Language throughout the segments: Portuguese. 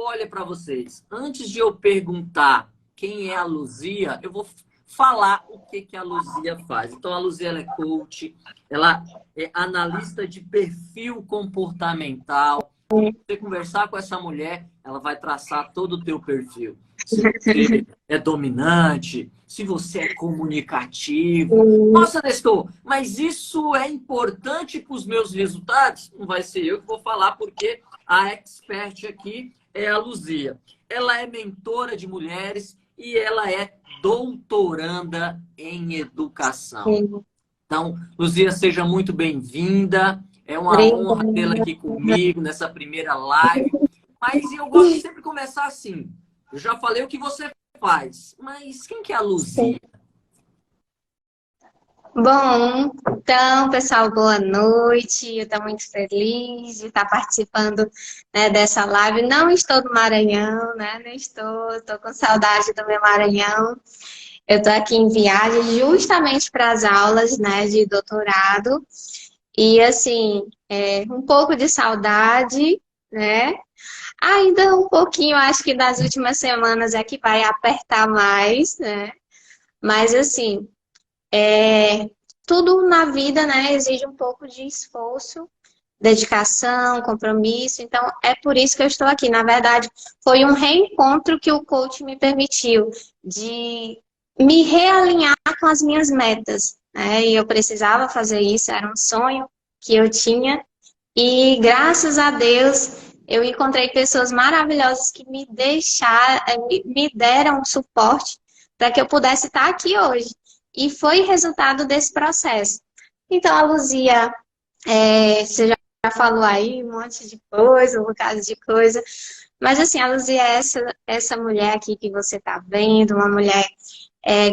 spoiler para vocês. Antes de eu perguntar quem é a Luzia, eu vou falar o que que a Luzia faz. Então, a Luzia, ela é coach, ela é analista de perfil comportamental. Você conversar com essa mulher, ela vai traçar todo o teu perfil. Se você é dominante, se você é comunicativo. Nossa, Nestor, mas isso é importante para os meus resultados? Não vai ser eu que vou falar, porque a expert aqui é a Luzia. Ela é mentora de mulheres e ela é doutoranda em educação. Então, Luzia, seja muito bem-vinda. É uma honra tê-la aqui comigo nessa primeira live. Mas eu gosto de sempre começar assim. Eu já falei o que você faz, mas quem que é a Luzia? Bom, então, pessoal, boa noite. Eu estou muito feliz de estar participando, né, dessa live. Não estou no Maranhão, né? Não estou com saudade do meu Maranhão. Eu estou aqui em viagem justamente para as aulas, né, de doutorado. E, assim, um pouco de saudade, né? Ainda um pouquinho, acho que das últimas semanas é que vai apertar mais, né? Mas, assim, tudo na vida, né, exige um pouco de esforço, dedicação, compromisso. Então, é por isso que eu estou aqui. Na verdade, foi um reencontro que o coach me permitiu de me realinhar com as minhas metas, né? E eu precisava fazer isso, era um sonho que eu tinha. E graças a Deus, eu encontrei pessoas maravilhosas que me deram um suporte para que eu pudesse estar aqui hoje. E foi resultado desse processo. Então, a Luzia, você já falou aí um monte de coisa, um bocado de coisa. Mas, assim, a Luzia é essa mulher aqui que você está vendo, uma mulher,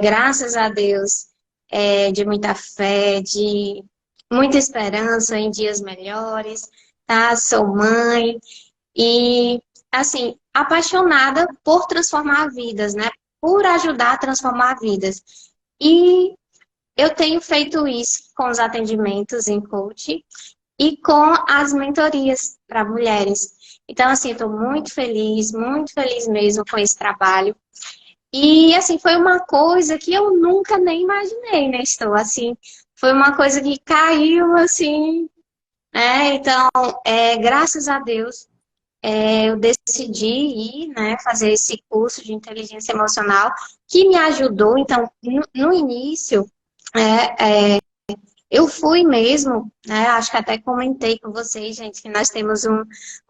graças a Deus, de muita fé, de muita esperança em dias melhores, tá? Sou mãe e, assim, apaixonada por transformar vidas, né? Por ajudar a transformar vidas. E eu tenho feito isso com os atendimentos em coach e com as mentorias para mulheres. Então, assim, estou muito feliz mesmo com esse trabalho. E, assim, foi uma coisa que eu nunca nem imaginei, né? Estou, assim, foi uma coisa que caiu, assim, né? Então, graças a Deus, eu decidi ir, né, fazer esse curso de inteligência emocional, que me ajudou. Então, no início, eu fui mesmo, né, acho que até comentei com vocês, gente, que nós temos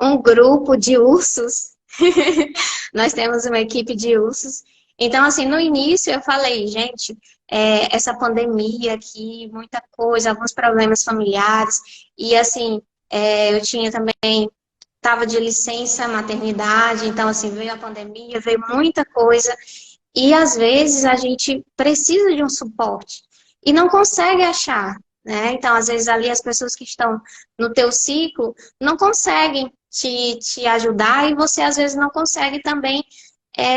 um grupo de ursos, nós temos uma equipe de ursos. Então, assim, no início eu falei, gente, essa pandemia aqui, muita coisa, alguns problemas familiares, e assim, eu tinha também, estava de licença maternidade, então, assim, veio a pandemia, veio muita coisa, e às vezes a gente precisa de um suporte e não consegue achar, né? Então, às vezes ali as pessoas que estão no teu ciclo não conseguem te ajudar e você às vezes não consegue também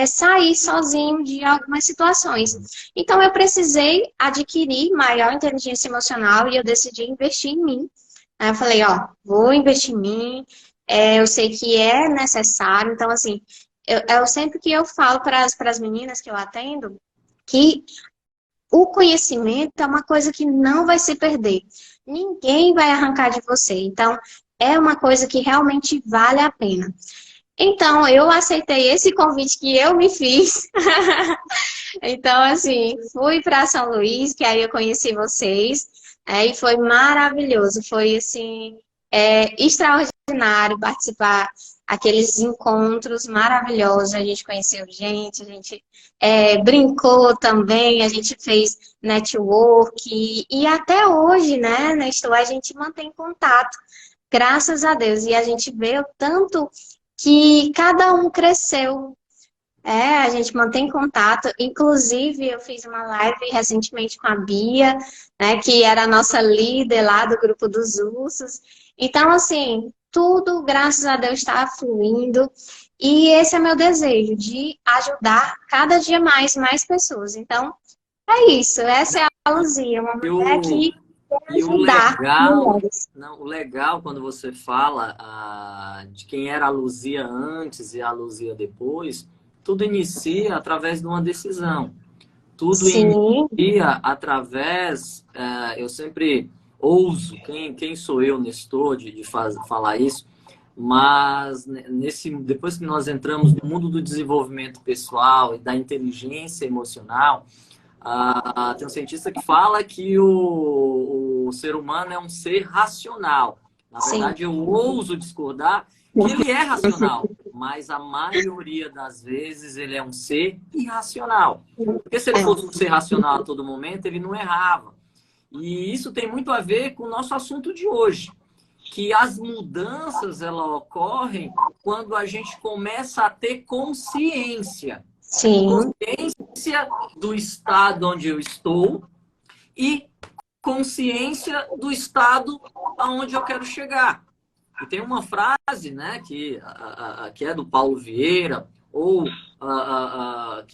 sair sozinho de algumas situações. Então, eu precisei adquirir maior inteligência emocional e eu decidi investir em mim. Aí eu falei, ó, vou investir em mim, eu sei que é necessário, então, assim, eu sempre que eu falo para as meninas que eu atendo, que o conhecimento é uma coisa que não vai se perder. Ninguém vai arrancar de você. Então, é uma coisa que realmente vale a pena. Então, eu aceitei esse convite que eu me fiz. Então, assim, fui para São Luís, que aí eu conheci vocês, e foi maravilhoso. Foi, assim, extraordinário participar aqueles encontros maravilhosos. A gente conheceu gente, a gente brincou também, a gente fez network e até hoje, né, Nestor, a gente mantém contato, graças a Deus. E a gente vê o tanto que cada um cresceu. A gente mantém contato. Inclusive, eu fiz uma live recentemente com a Bia, né, que era a nossa líder lá do grupo dos ursos. Então, assim, tudo, graças a Deus, está fluindo. E esse é meu desejo, de ajudar cada dia mais pessoas. Então, é isso. Essa é a Luzia, uma mulher Eu, que E o ajudar legal, mulheres. não, o legal quando você fala de quem era a Luzia antes e a Luzia depois, tudo inicia através de uma decisão. Tudo Sim, inicia através, eu sempre ouso, quem sou eu, Nestor, de falar isso, mas depois que nós entramos no mundo do desenvolvimento pessoal e da inteligência emocional, tem um cientista que fala que o ser humano é um ser racional. Na sim. verdade, eu ouso discordar que ele é racional, mas a maioria das vezes ele é um ser irracional. Porque se ele É, fosse um ser racional a todo momento, ele não errava. E isso tem muito a ver com o nosso assunto de hoje, que as mudanças elas ocorrem quando a gente começa a ter consciência. sim, Consciência do estado onde eu estou e consciência do estado aonde eu quero chegar. E tem uma frase, né, que é do Paulo Vieira, ou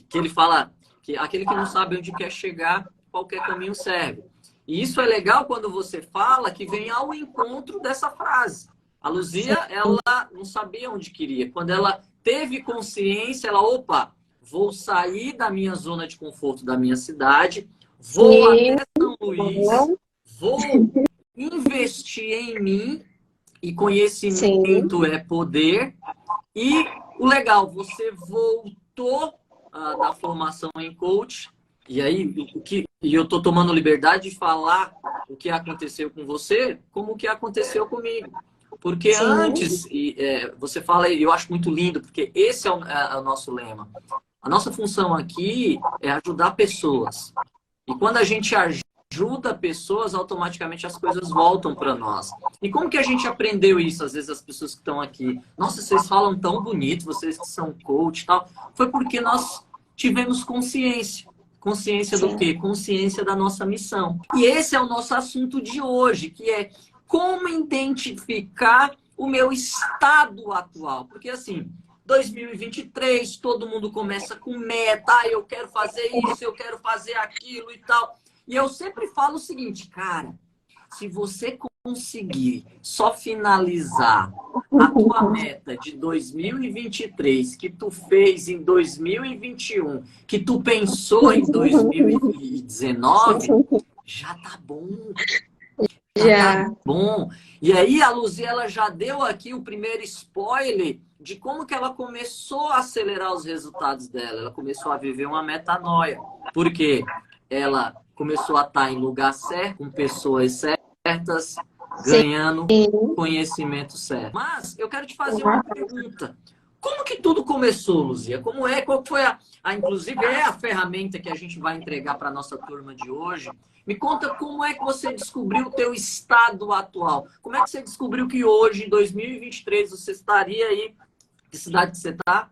que ele fala que aquele que não sabe onde quer chegar, qualquer caminho serve. E isso é legal quando você fala que vem ao encontro dessa frase. A Luzia, ela não sabia onde queria. Quando ela teve consciência, ela, opa, vou sair da minha zona de conforto da minha cidade, vou sim, até São Luís, vou investir em mim, e sim, conhecimento é poder. E o legal, você voltou da formação em coach, e aí e eu estou tomando liberdade de falar o que aconteceu com você, como o que aconteceu comigo. Porque sim, antes, você fala, e eu acho muito lindo, porque esse é o nosso lema. A nossa função aqui é ajudar pessoas. E quando a gente ajuda pessoas, automaticamente as coisas voltam para nós. E como que a gente aprendeu isso? Às vezes as pessoas que estão aqui, nossa, vocês falam tão bonito, vocês que são coach e tal. Foi porque nós tivemos consciência. Consciência do sim. quê? Consciência da nossa missão. E esse é o nosso assunto de hoje, que é como identificar o meu estado atual. Porque assim, 2023, todo mundo começa com meta, eu quero fazer isso, eu quero fazer aquilo e tal. E eu sempre falo o seguinte, cara, se você conseguir só finalizar a tua meta de 2023, que tu fez em 2021, que tu pensou em 2019, já tá bom. Já tá Já. bom. E aí a Luzia, ela já deu aqui o primeiro spoiler de como que ela começou a acelerar os resultados dela. Ela começou a viver uma metanoia. Por quê? Ela começou a estar em lugar certo, com pessoas certas, Sim. ganhando conhecimento certo. Mas eu quero te fazer uma pergunta. Como que tudo começou, Luzia? Qual foi inclusive é a ferramenta que a gente vai entregar para a nossa turma de hoje? Me conta como é que você descobriu o teu estado atual. Como é que você descobriu que hoje, em 2023, você estaria aí? Que cidade que você está?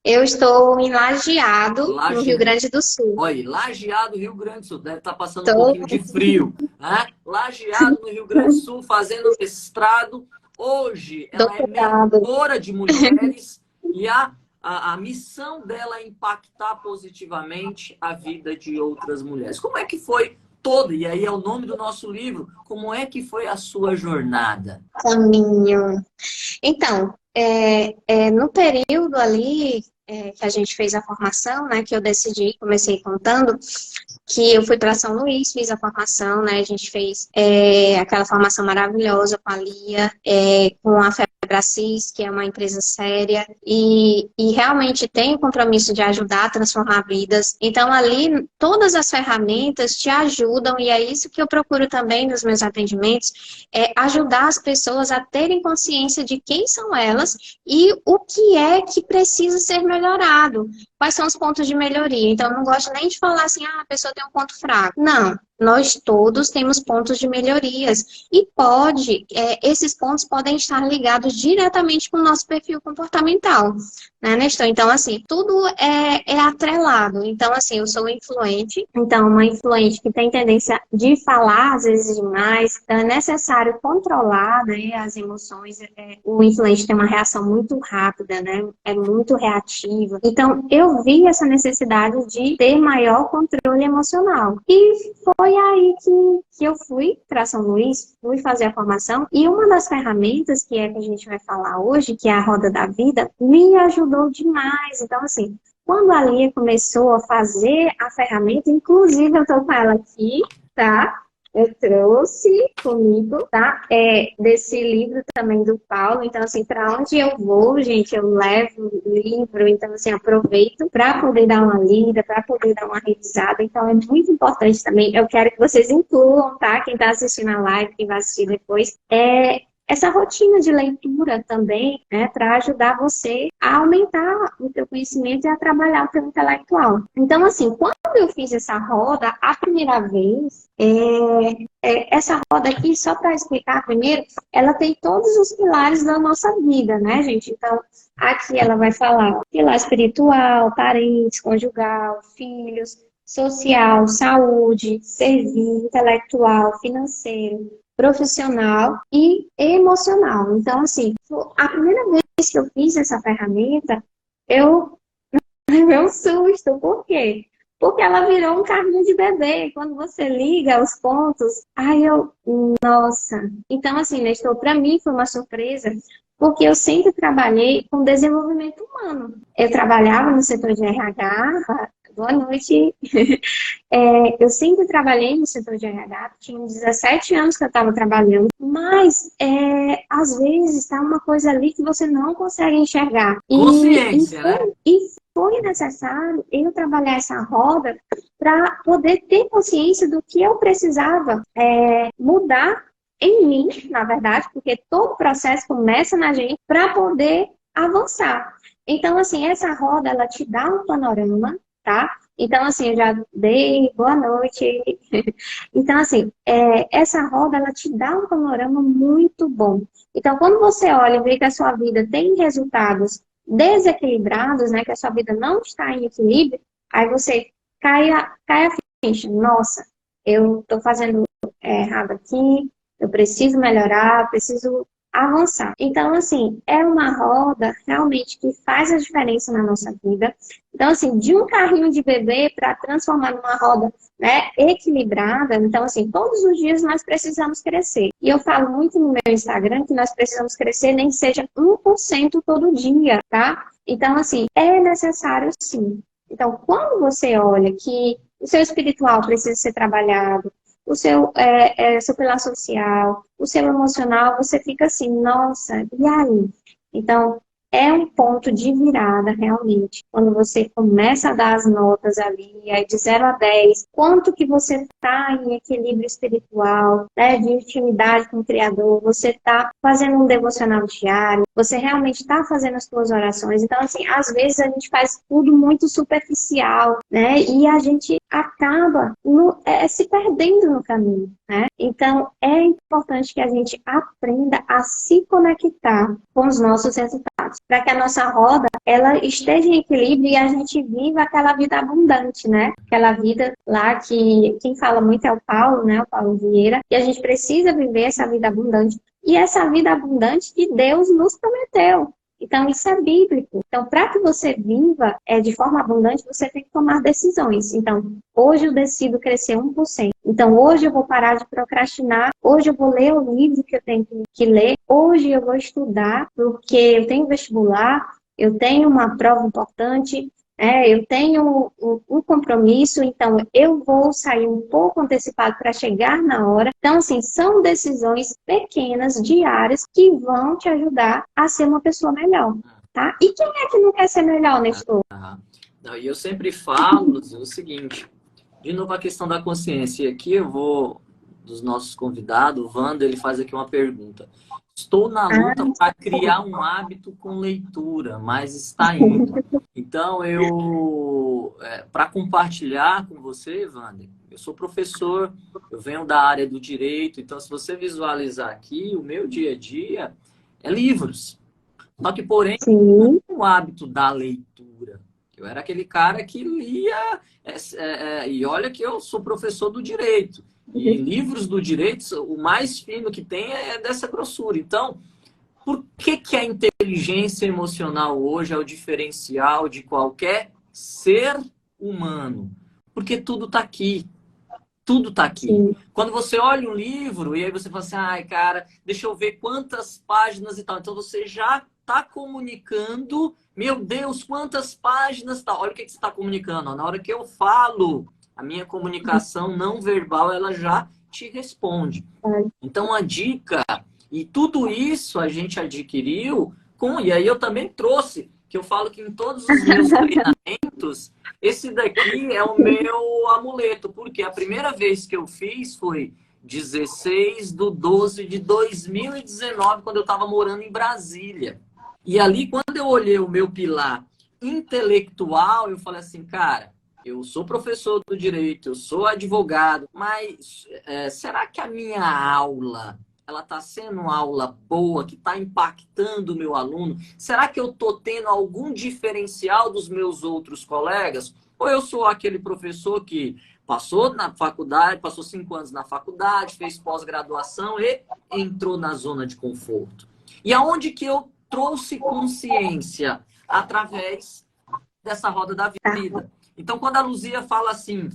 Eu estou em Lajeado, no Rio Laje... Grande do Sul. Olha, Lajeado, Rio Grande do Sul. Deve estar passando um Estou pouquinho de frio. Né? Lajeado, no Rio Grande do Sul, fazendo mestrado. Hoje, ela é doutorado. mentora de mulheres e a missão dela é impactar positivamente a vida de outras mulheres. Como é que foi toda? E aí é o nome do nosso livro. Como é que foi a sua jornada? Caminho. Então, no período ali que a gente fez a formação, né, que eu decidi, comecei contando, que eu fui para São Luís, fiz a formação, né, a gente fez aquela formação maravilhosa com a Lia, com a Febracis, que é uma empresa séria, e realmente tem o compromisso de ajudar a transformar vidas. Então, ali, todas as ferramentas te ajudam, e é isso que eu procuro também nos meus atendimentos, ajudar as pessoas a terem consciência de quem são elas e o que é que precisa ser melhorado. Quais são os pontos de melhoria? Então, eu não gosto nem de falar assim, a pessoa tem um ponto fraco. Não, nós todos temos pontos de melhorias. E esses pontos podem estar ligados diretamente com o nosso perfil comportamental, né, Nestor? Então, assim, tudo é atrelado. Então, assim, eu sou influente. Então, uma influente que tem tendência de falar, às vezes, demais. Então, é necessário controlar, né, as emoções. O influente tem uma reação muito rápida, né? É muito reativa. Então, eu vi essa necessidade de ter maior controle emocional. E foi foi aí que eu fui para São Luís, fui fazer a formação, e uma das ferramentas que a gente vai falar hoje, que é a Roda da Vida, me ajudou demais. Então, assim, quando a Lia começou a fazer a ferramenta, inclusive eu estou com ela aqui, tá? Eu trouxe comigo, tá? Desse livro também do Paulo. Então, assim, para onde eu vou, gente, eu levo o livro. Então, assim, aproveito para poder dar uma lida, para poder dar uma revisada. Então, é muito importante também. Eu quero que vocês incluam, tá? Quem está assistindo a live, quem vai assistir depois, essa rotina de leitura também, né, para ajudar você a aumentar o teu conhecimento e a trabalhar o teu intelectual. Então, assim, quando eu fiz essa roda, a primeira vez, essa roda aqui, só para explicar primeiro, ela tem todos os pilares da nossa vida, né, gente? Então, aqui ela vai falar pilar espiritual, parentes, conjugal, filhos, social, saúde, servir, intelectual, financeiro, profissional e emocional. Então, assim, a primeira vez que eu fiz essa ferramenta, eu levei um susto. Por quê? Porque ela virou um carrinho de bebê. Quando você liga os pontos, nossa. Então, assim, Nestor, para mim foi uma surpresa, porque eu sempre trabalhei com desenvolvimento humano. Eu trabalhava no setor de RH. Boa noite. Eu sempre trabalhei no setor de RH, tinha 17 anos que eu estava trabalhando, mas às vezes está uma coisa ali que você não consegue enxergar. Consciência, né? E foi necessário eu trabalhar essa roda para poder ter consciência do que eu precisava mudar em mim, na verdade, porque todo o processo começa na gente para poder avançar. Então, assim, essa roda, ela te dá um panorama, tá? Então, assim, eu já dei boa noite. Então, assim, essa roda, ela te dá um panorama muito bom. Então, quando você olha e vê que a sua vida tem resultados desequilibrados, né, que a sua vida não está em equilíbrio, aí você cai a ficha. Nossa, eu estou fazendo errado aqui, eu preciso melhorar, preciso avançar. Então, assim, é uma roda realmente que faz a diferença na nossa vida. Então, assim, de um carrinho de bebê para transformar numa roda, né, equilibrada. Então, assim, todos os dias nós precisamos crescer. E eu falo muito no meu Instagram que nós precisamos crescer nem que seja 1% todo dia, tá? Então, assim, é necessário sim. Então, quando você olha que o seu espiritual precisa ser trabalhado, o seu pilar social, o seu emocional, você fica assim, nossa, e aí? Então, é um ponto de virada, realmente. Quando você começa a dar as notas ali, aí de 0 a 10, quanto que você está em equilíbrio espiritual, né, de intimidade com o Criador, você está fazendo um devocional diário, você realmente está fazendo as suas orações. Então, assim, às vezes a gente faz tudo muito superficial, né, e a gente acaba se perdendo no caminho, né? Então, é importante que a gente aprenda a se conectar com os nossos resultados, para que a nossa roda, ela esteja em equilíbrio e a gente viva aquela vida abundante, né? Aquela vida lá que quem fala muito é o Paulo, né? O Paulo Vieira, e a gente precisa viver essa vida abundante. E essa vida abundante que Deus nos prometeu. Então, isso é bíblico. Então, para que você viva de forma abundante, você tem que tomar decisões. Então, hoje eu decido crescer 1%. Então, hoje eu vou parar de procrastinar. Hoje eu vou ler o livro que eu tenho que ler. Hoje eu vou estudar, porque eu tenho vestibular, eu tenho uma prova importante, eu tenho um compromisso, então eu vou sair um pouco antecipado para chegar na hora. Então, assim, são decisões pequenas, diárias, que vão te ajudar a ser uma pessoa melhor, tá? E quem é que não quer ser melhor, Nestor? Não, e eu sempre falo o seguinte, de novo a questão da consciência. E aqui eu vou, dos nossos convidados, o Wander, ele faz aqui uma pergunta. Estou na luta para criar um hábito com leitura, mas está indo. Então, para compartilhar com você, Wander, eu sou professor, eu venho da área do direito, então se você visualizar aqui, o meu dia a dia é livros. Só que, porém, não é o hábito da leitura. Eu era aquele cara que lia, e olha que eu sou professor do direito. E livros do direito, o mais fino que tem é dessa grossura. Então, por que a inteligência emocional hoje é o diferencial de qualquer ser humano? Porque tudo está aqui. Tudo está aqui. Sim. Quando você olha um livro e aí você fala assim, ai, cara, deixa eu ver quantas páginas e tal. Então você já está comunicando, meu Deus, quantas páginas tal. Olha o que você está comunicando. Ó. Na hora que eu falo, a minha comunicação não verbal, ela já te responde. Então a dica, e tudo isso a gente adquiriu e aí eu também trouxe, que eu falo que em todos os meus treinamentos, esse daqui é o meu amuleto, porque a primeira vez que eu fiz foi 16/12/2019, quando eu estava morando em Brasília. E ali, quando eu olhei o meu pilar intelectual, eu falei assim, cara, eu sou professor do direito, eu sou advogado, mas será que a minha aula, ela está sendo uma aula boa, que está impactando o meu aluno? Será que eu estou tendo algum diferencial dos meus outros colegas? Ou eu sou aquele professor que passou na faculdade, passou 5 anos na faculdade, fez pós-graduação e entrou na zona de conforto? E aonde que eu trouxe consciência? Através dessa roda da vida. Então, quando a Luzia fala assim,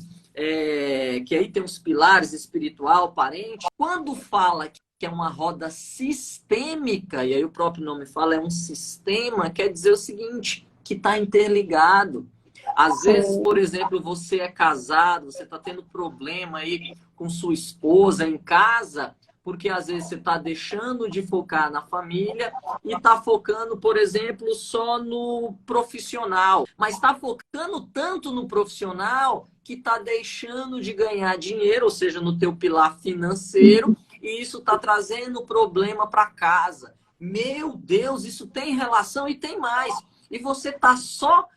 que aí tem os pilares espiritual, parente, quando fala que é uma roda sistêmica, e aí o próprio nome fala, é um sistema, quer dizer o seguinte, que está interligado. Às vezes, por exemplo, você é casado, você está tendo problema aí com sua esposa em casa, porque às vezes você está deixando de focar na família e está focando, por exemplo, só no profissional. Mas está focando tanto no profissional que está deixando de ganhar dinheiro, ou seja, no teu pilar financeiro, e isso está trazendo problema para casa. Meu Deus, isso tem relação e tem mais. E você está só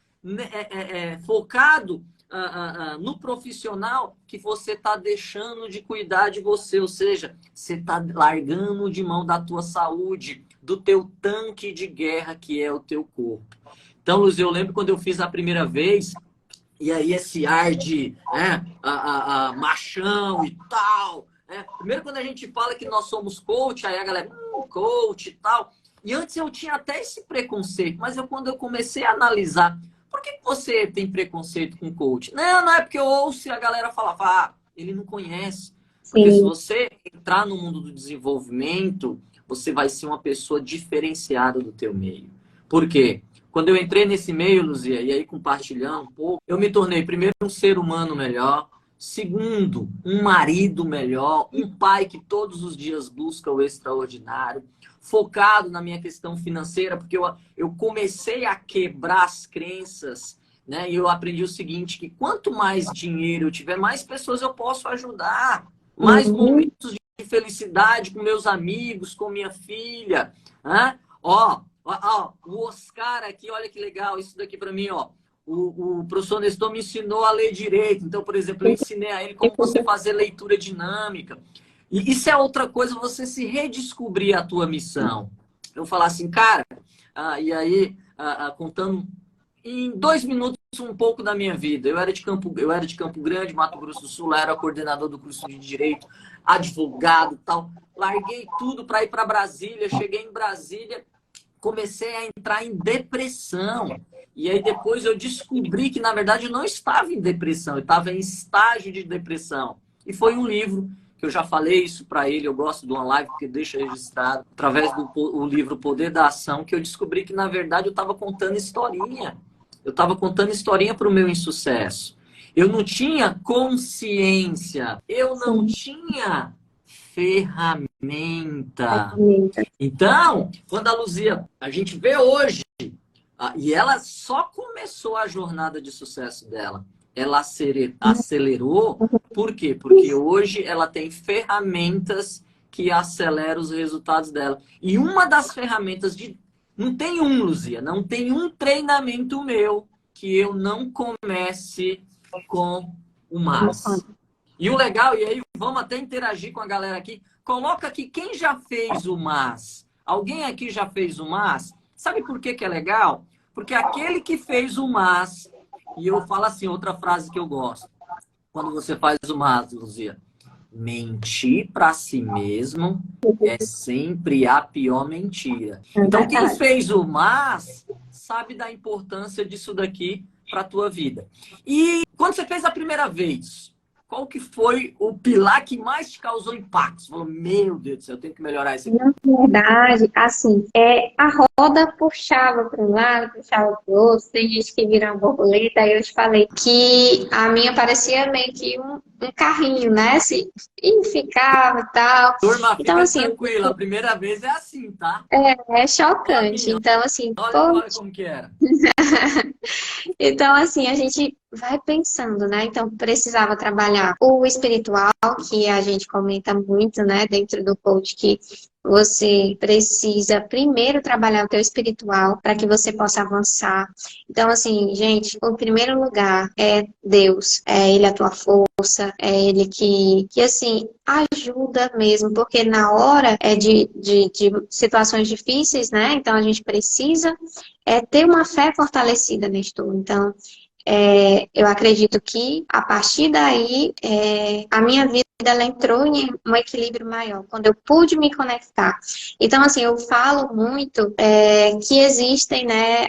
focado no profissional, que você está deixando de cuidar de você, ou seja, você está largando de mão da tua saúde, do teu tanque de guerra, que é o teu corpo. Então, Luz, eu lembro quando eu fiz a primeira vez, e aí esse ar de machão e tal. Primeiro, quando a gente fala que nós somos coach, aí a galera, coach e tal. E antes eu tinha até esse preconceito, mas quando eu comecei a analisar, por que você tem preconceito com coach? Não é porque eu ouço a galera falar, ele não conhece. Porque se você entrar no mundo do desenvolvimento, você vai ser uma pessoa diferenciada do teu meio. Por quê? Quando eu entrei nesse meio, Luzia, e aí compartilhando um pouco, eu me tornei, primeiro, um ser humano melhor. Segundo, um marido melhor. Um pai que todos os dias busca o extraordinário. Focado na minha questão financeira, porque eu comecei a quebrar as crenças, né? E eu aprendi o seguinte, que quanto mais dinheiro eu tiver, mais pessoas eu posso ajudar. Mais momentos de felicidade com meus amigos, com minha filha. Né? Ó, o Oscar aqui, olha que legal, isso daqui para mim, ó. O professor Nestor me ensinou a ler direito. Então, por exemplo, eu ensinei a ele como você fazer leitura dinâmica. E isso é outra coisa, você se redescobrir a tua missão. Eu falar assim, cara, e aí, contando em 2 minutos um pouco da minha vida. Eu era de Campo Grande, Mato Grosso do Sul, era coordenador do curso de Direito, advogado e tal. Larguei tudo para ir para Brasília, cheguei em Brasília, comecei a entrar em depressão. E aí depois eu descobri que, na verdade, eu não estava em depressão, eu estava em estágio de depressão. E foi um livro que eu já falei isso para ele, eu gosto de uma live porque deixa registrado, através do livro Poder da Ação, que eu descobri que, na verdade, eu estava contando historinha. Eu estava contando historinha para o meu insucesso. Eu não tinha consciência, eu não tinha ferramenta. Então, quando a Luzia, a gente vê hoje, e ela só começou a jornada de sucesso dela, ela acelerou, por quê? Porque hoje ela tem ferramentas que aceleram os resultados dela. E uma das ferramentas não tem Luzia, não tem um treinamento meu que eu não comece com o MAS. E o legal, e aí vamos até interagir com a galera aqui, coloca aqui quem já fez o MAS. Alguém aqui já fez o MAS? Sabe por que é legal? Porque aquele que fez o MAS, e eu falo assim, outra frase que eu gosto, quando você faz o MAS, Luzia, mentir para si mesmo é sempre a pior mentira. Então, quem fez o MAS sabe da importância disso daqui para a tua vida. E quando você fez a primeira vez, qual que foi o pilar que mais te causou impacto? Você falou, meu Deus do céu, eu tenho que melhorar isso aqui. Na verdade, assim, a roda puxava para um lado, puxava para o outro, tem gente que vira uma borboleta, aí eu te falei que a minha parecia meio que um carrinho, né? Assim, e ficava e tal. Turma, Então, fica assim, tranquila, a primeira vez é assim, tá? é Igual a chocante. minha, Então, assim, olha como que era. então, assim, a gente vai pensando, né? Então, precisava trabalhar o espiritual, que a gente comenta muito, né, dentro do coach, que você precisa primeiro trabalhar o teu espiritual para que você possa avançar. Então, assim, gente, o primeiro lugar é Deus, é Ele a tua força, é Ele que assim, ajuda mesmo, porque na hora de situações difíceis, né? Então, a gente precisa ter uma fé fortalecida nisto. Então, eu acredito que a partir daí a minha vida ela entrou em um equilíbrio maior, quando eu pude me conectar. Então, assim, eu falo muito que existem, né,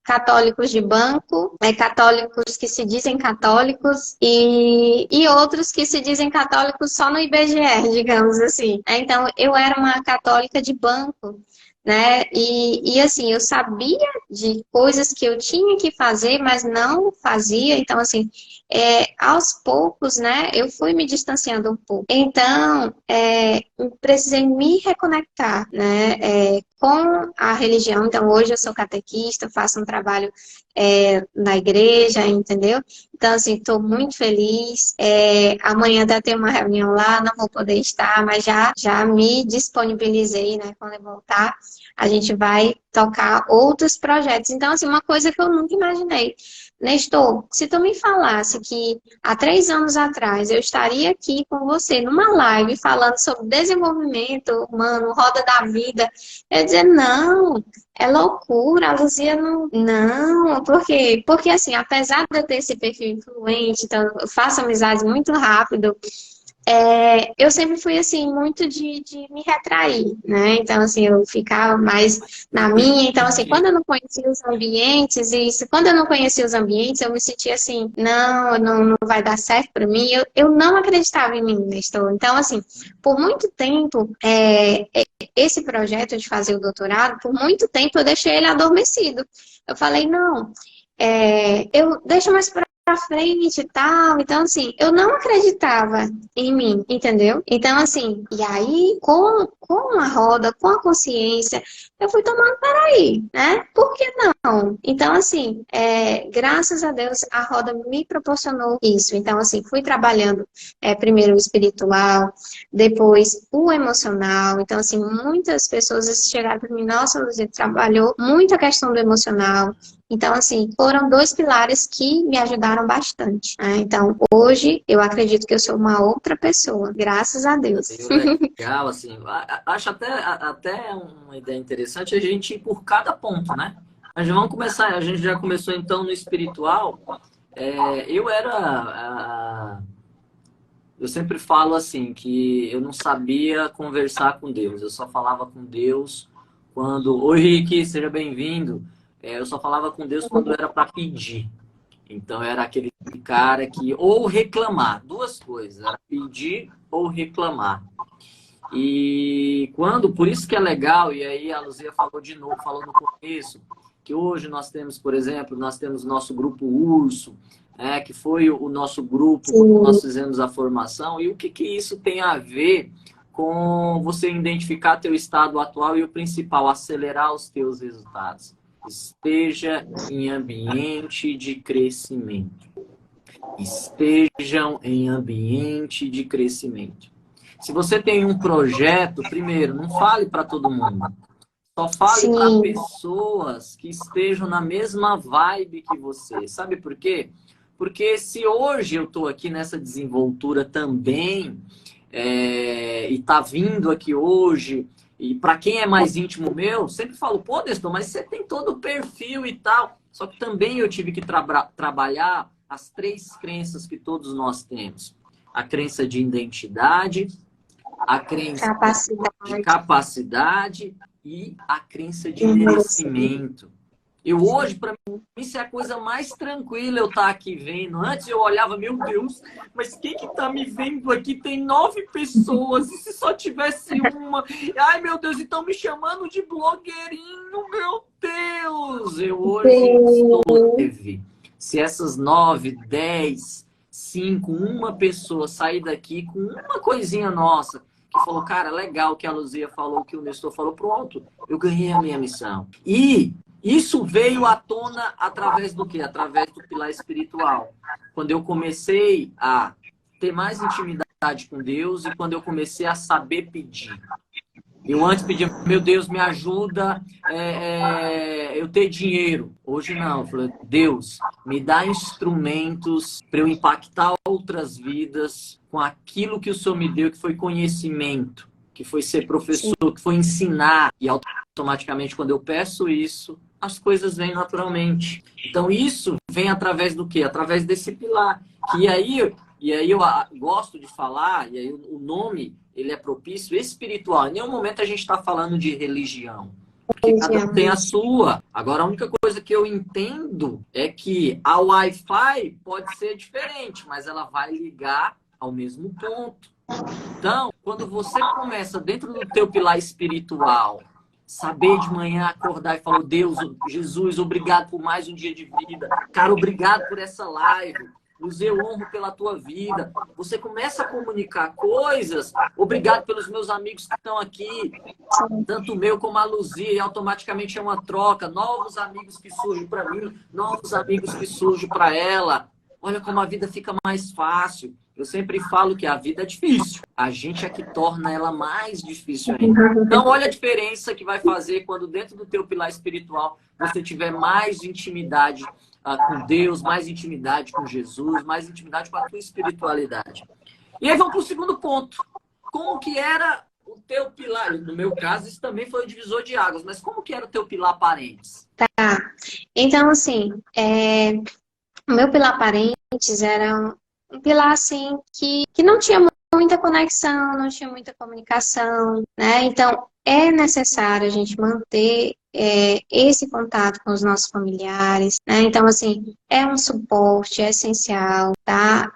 católicos de banco, católicos que se dizem católicos e outros que se dizem católicos só no IBGE, digamos assim. Então, eu era uma católica de banco, né? E assim, eu sabia de coisas que eu tinha que fazer, mas não fazia. Então, assim, aos poucos, né, eu fui me distanciando um pouco. Então, eu precisei me reconectar, né, com a religião. Então, hoje eu sou catequista, faço um trabalho na igreja, entendeu? Então, assim, estou muito feliz. Amanhã até tem uma reunião lá, não vou poder estar, mas já me disponibilizei, né, quando eu voltar a gente vai tocar outros projetos. Então, assim, uma coisa que eu nunca imaginei. Nestor, se tu me falasse que há 3 anos atrás eu estaria aqui com você numa live falando sobre desenvolvimento humano, roda da vida, eu ia dizer, não, é loucura, a Luzia não, por quê? Porque, assim, apesar de eu ter esse perfil influente, então eu faço amizades muito rápido, eu sempre fui, assim, muito de me retrair, né? Então, assim, eu ficava mais na minha. Então, assim, quando eu não conhecia os ambientes, quando eu não conhecia os ambientes, eu me sentia assim, não vai dar certo para mim. Eu não acreditava em mim, Nestor. Então, assim, por muito tempo, esse projeto de fazer o doutorado, por muito tempo eu deixei ele adormecido. Eu falei, não, eu deixo mais para frente e tal. Então, assim, eu não acreditava em mim, entendeu? Então, assim, e aí, com a roda, com a consciência, eu fui tomando, peraí, né? Por que não? Então, assim, graças a Deus, a roda me proporcionou isso. Então, assim, fui trabalhando primeiro o espiritual, depois o emocional. Então, assim, muitas pessoas chegaram para mim, nossa, Luzia, trabalhou muito a questão do emocional. Então, assim, foram 2 pilares que me ajudaram bastante, né? Então, hoje, eu acredito que eu sou uma outra pessoa, graças a Deus. Legal, assim, acho até uma ideia interessante a gente ir por cada ponto, né? Mas vamos começar, a gente já começou então no espiritual. Eu sempre falo assim, que eu não sabia conversar com Deus, eu só falava com Deus quando... Oi, Rick, seja bem-vindo. Eu só falava com Deus quando era para pedir. Então, era aquele cara que... Ou reclamar, duas coisas, era pedir ou reclamar. E quando... Por isso que é legal, e aí a Luzia falou de novo, falou no começo, que hoje nós temos, por exemplo, nós temos nosso grupo Urso, que foi o nosso grupo quando nós fizemos a formação. E o que isso tem a ver com você identificar teu estado atual e o principal, acelerar os teus resultados? Esteja em ambiente de crescimento. Estejam em ambiente de crescimento. Se você tem um projeto, primeiro, não fale para todo mundo. Só fale para pessoas que estejam na mesma vibe que você. Sabe por quê? Porque se hoje eu estou aqui nessa desenvoltura também, e tá vindo aqui hoje, e para quem é mais íntimo meu, sempre falo, pô, Nestor, mas você tem todo o perfil e tal. Só que também eu tive que trabalhar as 3 crenças que todos nós temos. A crença de identidade, a crença de capacidade e a crença de merecimento. Eu hoje, para mim, isso é a coisa mais tranquila eu estar aqui vendo. Antes eu olhava, meu Deus, mas quem que tá me vendo aqui? Tem 9 pessoas, e se só tivesse uma? Ai, meu Deus, e estão me chamando de blogueirinho, meu Deus! Eu hoje estou leve. Se essas 9, 10, 5, uma pessoa sair daqui com uma coisinha nossa, que falou, cara, legal que a Luzia falou, que o Nestor falou, pronto, eu ganhei a minha missão. E isso veio à tona através do quê? Através do pilar espiritual. Quando eu comecei a ter mais intimidade com Deus e quando eu comecei a saber pedir. Eu antes pedia, meu Deus, me ajuda eu ter dinheiro. Hoje não. Eu falei, Deus, me dá instrumentos para eu impactar outras vidas com aquilo que o Senhor me deu, que foi conhecimento, que foi ser professor, que foi ensinar. E automaticamente, quando eu peço isso, as coisas vêm naturalmente. Então, isso vem através do quê? Através desse pilar. E aí eu gosto de falar, e aí o nome, ele é propício espiritual. Em nenhum momento a gente está falando de religião. Porque cada um tem a sua. Agora, a única coisa que eu entendo é que a Wi-Fi pode ser diferente, mas ela vai ligar ao mesmo ponto. Então, quando você começa dentro do teu pilar espiritual, saber de manhã acordar e falar, Deus, Jesus, obrigado por mais um dia de vida. Cara, obrigado por essa live. Deus, eu honro pela tua vida. Você começa a comunicar coisas. Obrigado pelos meus amigos que estão aqui. Tanto o meu como a Luzia. E automaticamente é uma troca. Novos amigos que surgem para mim. Novos amigos que surgem para ela. Olha como a vida fica mais fácil. Eu sempre falo que a vida é difícil. A gente é que torna ela mais difícil ainda. Então, olha a diferença que vai fazer quando dentro do teu pilar espiritual você tiver mais intimidade com Deus, mais intimidade com Jesus, mais intimidade com a tua espiritualidade. E aí vamos para o segundo ponto. Como que era o teu pilar? No meu caso, isso também foi o divisor de águas, mas como que era o teu pilar parentes? Tá. Então, assim, o meu pilar parentes era um pilar, assim, que não tinha muita conexão, não tinha muita comunicação, né? Então, é necessário a gente manter esse contato com os nossos familiares, né? Então, assim, é um suporte, é essencial, tá?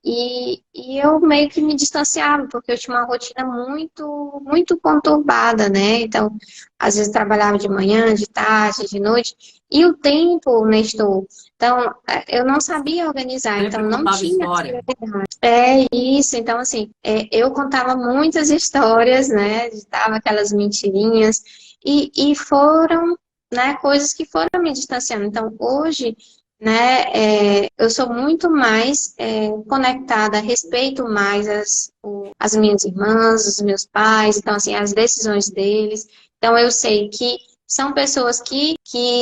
E eu meio que me distanciava, porque eu tinha uma rotina muito, muito conturbada, né? Então, às vezes trabalhava de manhã, de tarde, de noite, e o tempo, Nestor, então, eu não sabia organizar, Sempre então não contava tinha história. prioridade. É isso, então assim, eu contava muitas histórias, né? Ditava aquelas mentirinhas, e foram, né, coisas que foram me distanciando. Então, hoje, né, eu sou muito mais conectada, respeito mais as minhas irmãs, os meus pais, então assim, as decisões deles. Então, eu sei que são pessoas que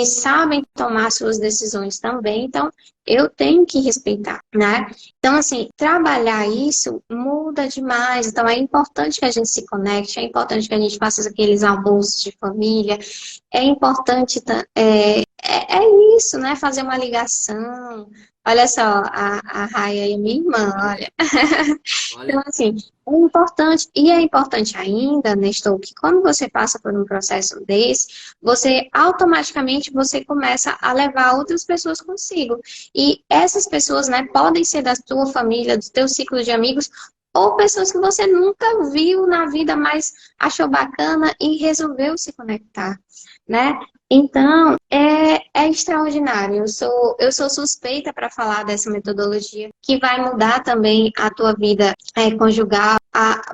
sabem tomar suas decisões também, então eu tenho que respeitar, né? Então, assim, trabalhar isso muda demais. Então, é importante que a gente se conecte, é importante que a gente faça aqueles almoços de família, é importante, é isso, né? Fazer uma ligação. Olha só, a Raia e minha irmã, olha. Então, Olha, assim, é importante ainda, Nestor, que quando você passa por um processo desse, você automaticamente você começa a levar outras pessoas consigo. E essas pessoas, né, podem ser da tua família, do teu ciclo de amigos, ou pessoas que você nunca viu na vida, mas achou bacana e resolveu se conectar, né? Então, é extraordinário. Eu sou suspeita para falar dessa metodologia, que vai mudar também a tua vida conjugal,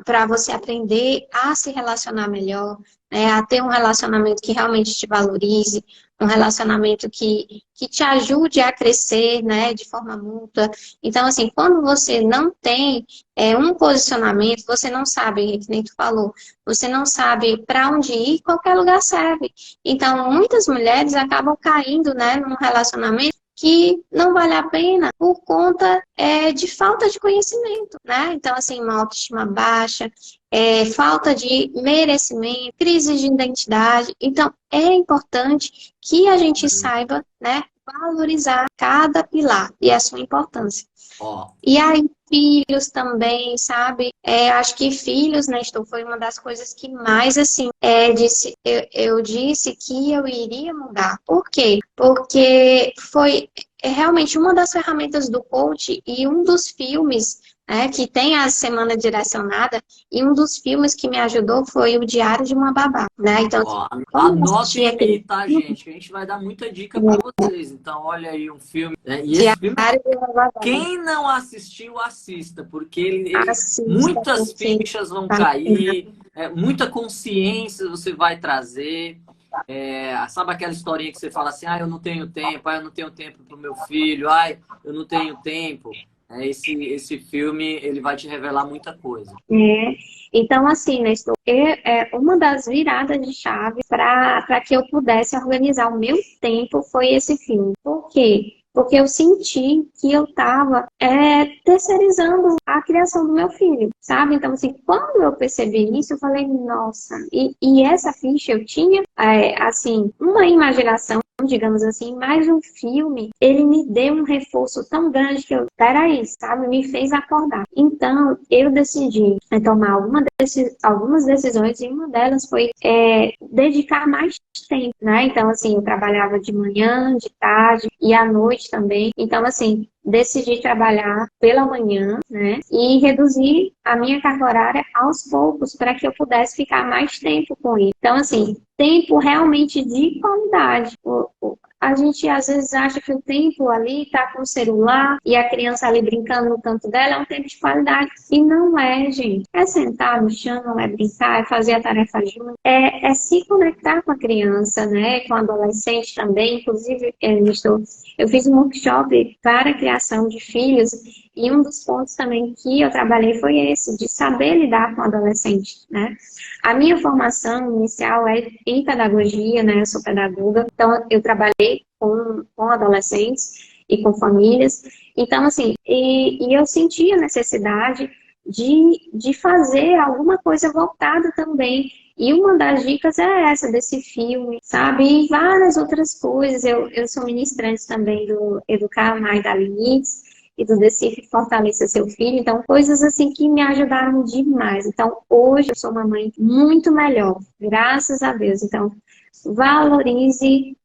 para você aprender a se relacionar melhor, né, a ter um relacionamento que realmente te valorize, um relacionamento que te ajude a crescer, né, de forma mútua. Então, assim, quando você não tem um posicionamento, você não sabe, que nem tu falou, você não sabe para onde ir, qualquer lugar serve. Então, muitas mulheres acabam caindo, né, num relacionamento que não vale a pena por conta de falta de conhecimento, né? Então, assim, uma autoestima baixa, falta de merecimento, crise de identidade. Então, é importante que a gente saiba, né, valorizar cada pilar e a sua importância. ó, E aí, filhos também, sabe? Acho que filhos, Nestor, foi uma das coisas que mais, assim, eu disse que eu iria mudar. Por quê? Porque foi realmente uma das ferramentas do coach e um dos filmes, que tem a semana direcionada, e um dos filmes que me ajudou foi o Diário de uma Babá, né? Então, Ó, como eu assisti anotem aí, aquele tá, filme, gente? Que a gente vai dar muita dica para vocês. Então, olha aí um filme. E esse filme, Diário de uma Babá, quem não assistiu, assista, porque assista, muitas porque fichas vão vale a pena. cair, muita consciência você vai trazer. Sabe aquela historinha que você fala assim, eu não tenho tempo, eu não tenho tempo para o meu filho, eu não tenho tempo. Esse filme, ele vai te revelar muita coisa. Então, assim, né, uma das viradas de chave para que eu pudesse organizar o meu tempo foi esse filme. Por quê? Porque eu senti que eu estava terceirizando a criação do meu filho, sabe? Então, assim, quando eu percebi isso, eu falei, nossa, e essa ficha eu tinha, assim, uma imaginação, digamos assim, mas o filme, ele me deu um reforço tão grande que peraí, sabe, me fez acordar. Então, eu decidi tomar algumas decisões e uma delas foi dedicar mais tempo, né? Então, assim, eu trabalhava de manhã, de tarde e à noite também. Então, assim, decidi trabalhar pela manhã, né? E reduzir a minha carga horária aos poucos para que eu pudesse ficar mais tempo com ele. Então, assim, tempo realmente de qualidade. A gente às vezes acha que o tempo ali está com o celular e a criança ali brincando no canto dela é um tempo de qualidade. E não é, gente. É sentar no chão, é brincar, é fazer a tarefa junto, é se conectar com a criança, né? Com o adolescente também. Inclusive, eu fiz um workshop para a criação de filhos e um dos pontos também que eu trabalhei foi esse, de saber lidar com o adolescente, né? A minha formação inicial é em pedagogia, né? Eu sou pedagoga, então eu trabalhei com adolescentes e com famílias. Então, assim, e eu senti a necessidade de fazer alguma coisa voltada também. E uma das dicas é essa, desse filme, sabe? E várias outras coisas. Eu sou ministrante também do Educar Mais da Limites e do Decifre Fortaleça Seu Filho. Então, coisas assim que me ajudaram demais. Então, hoje eu sou uma mãe muito melhor, graças a Deus. Então, valorize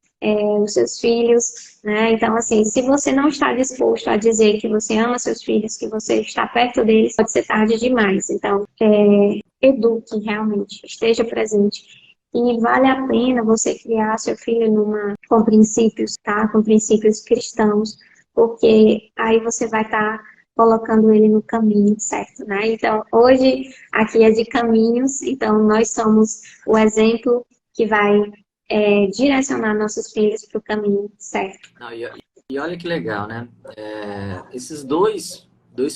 os seus filhos, né? Então, assim, se você não está disposto a dizer que você ama seus filhos, que você está perto deles, pode ser tarde demais. Então, eduque realmente, esteja presente. E vale a pena você criar seu filho com princípios, tá? Com princípios cristãos, porque aí você vai estar colocando ele no caminho certo, né? Então, hoje, aqui é de caminhos, então nós somos o exemplo que vai direcionar nossos filhos para o caminho certo. Não, e olha que legal, né? Esses dois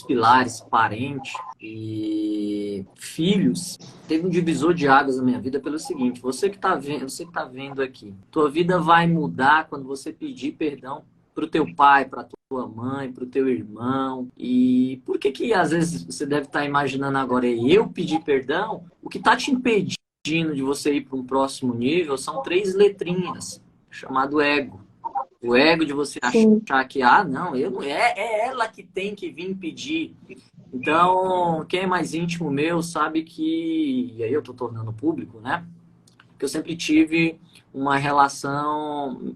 pilares, parente e filhos, teve um divisor de águas na minha vida pelo seguinte: você que tá vendo aqui, tua vida vai mudar quando você pedir perdão pro teu pai, pra tua mãe, pro teu irmão. E por que às vezes você deve estar imaginando agora, eu pedir perdão? O que tá te impedindo de você ir para um próximo nível são 3 letrinhas, chamado ego. O ego de você Sim, achar que, não, eu não, é ela que tem que vir pedir. Então, quem é mais íntimo meu sabe que, e aí eu tô tornando público, né? Que eu sempre tive uma relação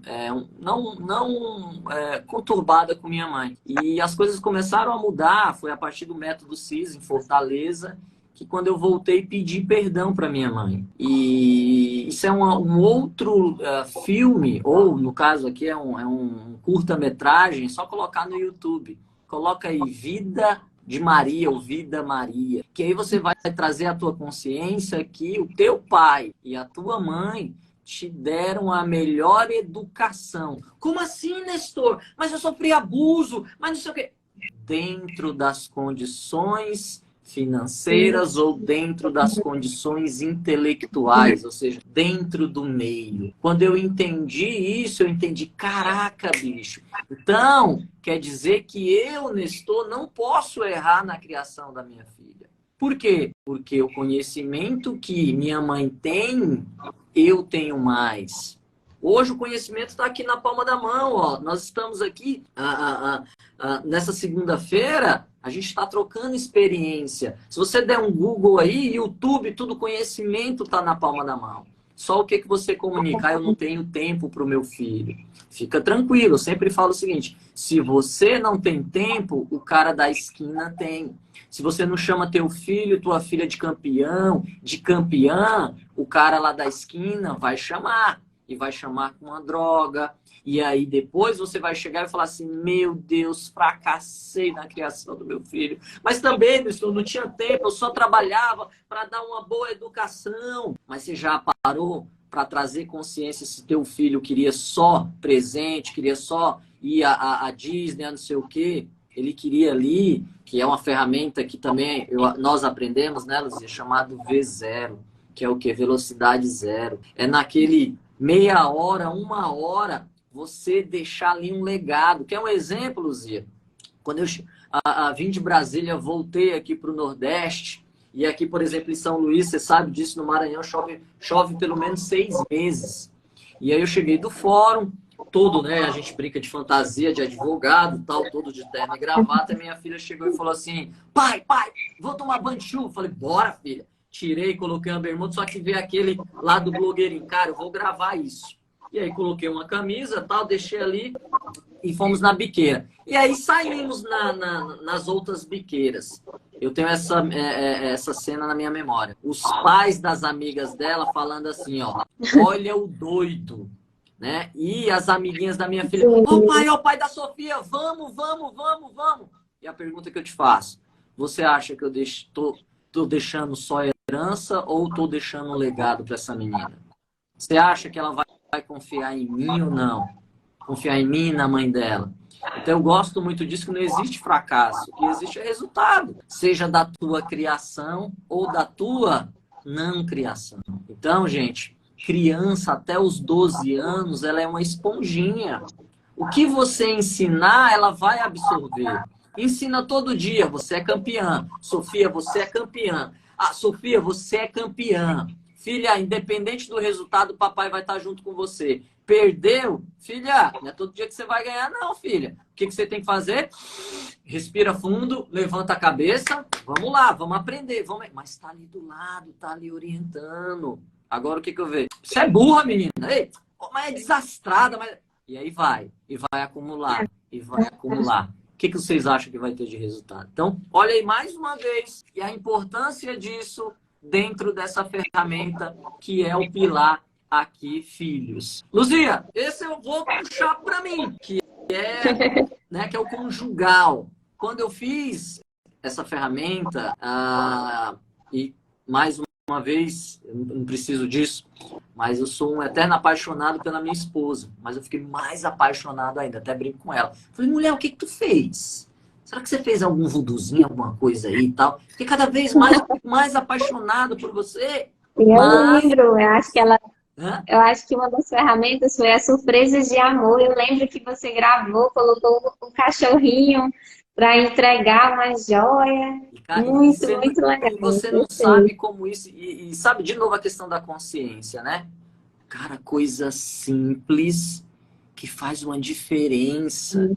não conturbada com minha mãe. E as coisas começaram a mudar, foi a partir do método CIS em Fortaleza, que quando eu voltei pedi perdão para minha mãe. E isso é um outro filme, ou no caso aqui é um curta-metragem, só colocar no YouTube. Coloca aí Vida de Maria ou Vida Maria, que aí você vai trazer à tua consciência que o teu pai e a tua mãe te deram a melhor educação. Como assim, Nestor? Mas eu sofri abuso, mas não sei o quê. Dentro das condições financeiras ou dentro das condições intelectuais, ou seja, dentro do meio. Quando eu entendi isso, eu entendi, caraca, bicho. Então, quer dizer que eu, Nestor, não posso errar na criação da minha filha. Por quê? Porque o conhecimento que minha mãe tem, eu tenho mais. Hoje o conhecimento está aqui na palma da mão, ó. Nós estamos aqui nessa segunda-feira, a gente está trocando experiência. Se você der um Google aí, YouTube, tudo conhecimento está na palma da mão. Só o que você comunica? Eu não tenho tempo para o meu filho. Fica tranquilo, eu sempre falo o seguinte, se você não tem tempo, o cara da esquina tem. Se você não chama teu filho, tua filha de campeão, de campeã, o cara lá da esquina vai chamar. E vai chamar com uma droga. E aí depois você vai chegar e falar assim, meu Deus, fracassei na criação do meu filho. Mas também, eu não tinha tempo, eu só trabalhava para dar uma boa educação. Mas você já parou para trazer consciência se teu filho queria só presente, queria só ir a Disney, a não sei o quê. Ele queria ali, que é uma ferramenta que também nós aprendemos, né, Luzia, chamado V0, que é o quê? Velocidade zero. É naquele meia hora, uma hora, você deixar ali um legado. Quer um exemplo, Luzia? Quando eu vim de Brasília, voltei aqui para o Nordeste, e aqui, por exemplo, em São Luís, você sabe disso, no Maranhão chove pelo menos 6 meses. E aí eu cheguei do fórum, todo, né? A gente brinca de fantasia, de advogado, tal, todo de terno e gravata, e minha filha chegou e falou assim, pai, vou tomar banho de chuva. Falei, bora, filha. Tirei, coloquei uma bermuda, só que veio aquele lá do blogueirinho. Cara, eu vou gravar isso. E aí coloquei uma camisa, tal, deixei ali e fomos na biqueira. E aí saímos nas outras biqueiras. Eu tenho essa cena na minha memória. Os pais das amigas dela falando assim, ó, olha o doido, né? E as amiguinhas da minha filha, ó o pai da Sofia, vamos. E a pergunta que eu te faço, você acha que eu tô deixando só herança ou tô deixando um legado para essa menina? Você acha que ela vai confiar em mim ou não? Confiar em mim e na mãe dela? Então eu gosto muito disso, que não existe fracasso, o que existe é resultado, seja da tua criação ou da tua não criação. Então, gente, criança até os 12 anos, ela é uma esponjinha. O que você ensinar, ela vai absorver. Ensina todo dia, você é campeã. Sofia, você é campeã. Ah, Sofia, você é campeã. Filha, independente do resultado, o papai vai estar junto com você. Perdeu? Filha, não é todo dia que você vai ganhar, não, filha. O que você tem que fazer? Respira fundo, levanta a cabeça. Vamos lá, vamos aprender. Mas está ali do lado, está ali orientando. Agora o que eu vejo? Você é burra, menina. Ei, mas é desastrada. E aí vai acumular, e vai acumular. O que vocês acham que vai ter de resultado? Então, olha aí mais uma vez e a importância disso dentro dessa ferramenta que é o pilar aqui, filhos. Luzia, esse eu vou puxar para mim, que é o conjugal. Quando eu fiz essa ferramenta, e mais uma vez, eu não preciso disso, mas eu sou um eterno apaixonado pela minha esposa. Mas eu fiquei mais apaixonado ainda, até brinco com ela. Falei, mulher, o que tu fez? Será que você fez algum vuduzinho, alguma coisa aí e tal? Porque cada vez mais eu fico mais apaixonado por você. Lembro, eu acho que uma das ferramentas foi as surpresas de amor. Eu lembro que você gravou, colocou o cachorrinho para entregar uma joia. Cara, muito legal. E você não sabe como isso... E sabe, de novo, a questão da consciência, né? Cara, coisa simples que faz uma diferença.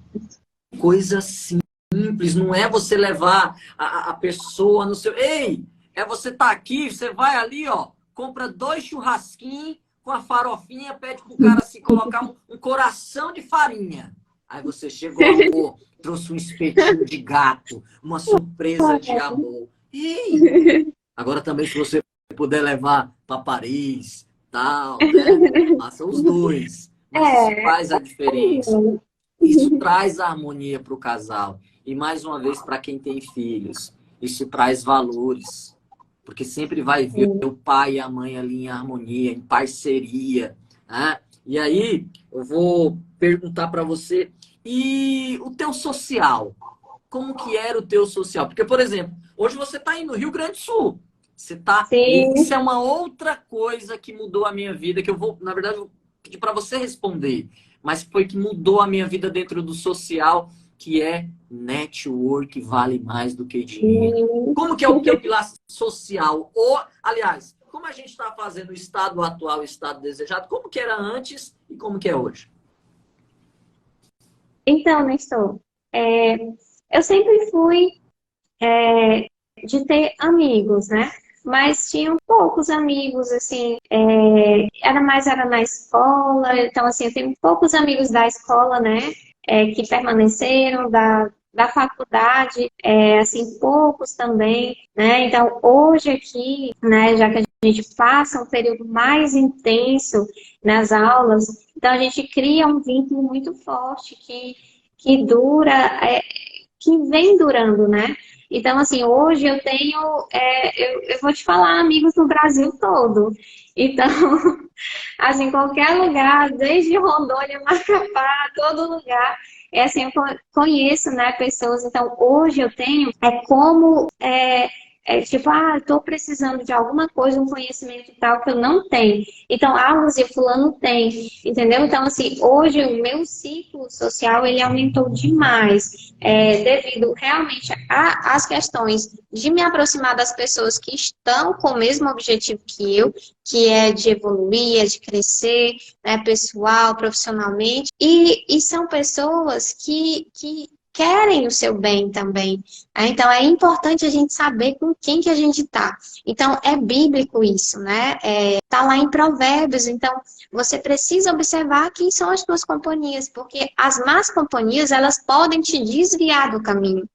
Coisa simples. Não é você levar a pessoa no seu... Ei, é você tá aqui, você vai ali, ó, compra 2 churrasquinhos com a farofinha, pede pro cara se colocar um coração de farinha. Aí você chegou, amor, trouxe um espetinho de gato, uma surpresa de amor. Ei! Agora também, se você puder levar para Paris, tal, né? Faça os 2. Mas isso faz a diferença. Isso traz harmonia para o casal. E mais uma vez, para quem tem filhos, isso traz valores. Porque sempre vai ver o pai e a mãe ali em harmonia, em parceria. Né? E aí, eu vou perguntar para você, e o teu social? Como que era o teu social? Porque, por exemplo, hoje você está aí no Rio Grande do Sul. Você tá... Isso é uma outra coisa que mudou a minha vida, que eu vou, na verdade, vou pedir para você responder. Mas foi que mudou a minha vida dentro do social, que é network vale mais do que dinheiro. Como que é o pilar social? Aliás, como a gente está fazendo o estado atual e o estado desejado, como que era antes e como que é hoje? Então, Nestor, é, eu sempre fui de ter amigos, né? Mas tinham poucos amigos, assim, era na escola, então, assim, eu tenho poucos amigos da escola, né, que permaneceram, da faculdade, assim, poucos também, né, então, hoje aqui, né, já que a gente passa um período mais intenso nas aulas, então a gente cria um vínculo muito forte que dura, que vem durando, né? Então, assim, hoje eu tenho, eu vou te falar, amigos no Brasil todo. Então, assim, qualquer lugar, desde Rondônia, Macapá, todo lugar, assim, eu conheço, né, pessoas. Então, hoje eu tenho, tipo, estou precisando de alguma coisa, um conhecimento tal que eu não tenho. Então, Luzia, fulano tem, entendeu? Então, assim, hoje o meu ciclo social, ele aumentou demais, devido realmente às questões de me aproximar das pessoas que estão com o mesmo objetivo que eu, que é de evoluir, é de crescer, né, pessoal, profissionalmente, e são pessoas que querem o seu bem também. Então, é importante a gente saber com quem que a gente está. Então, é bíblico isso, né? Tá lá em Provérbios. Então, você precisa observar quem são as suas companhias, porque as más companhias, elas podem te desviar do caminho,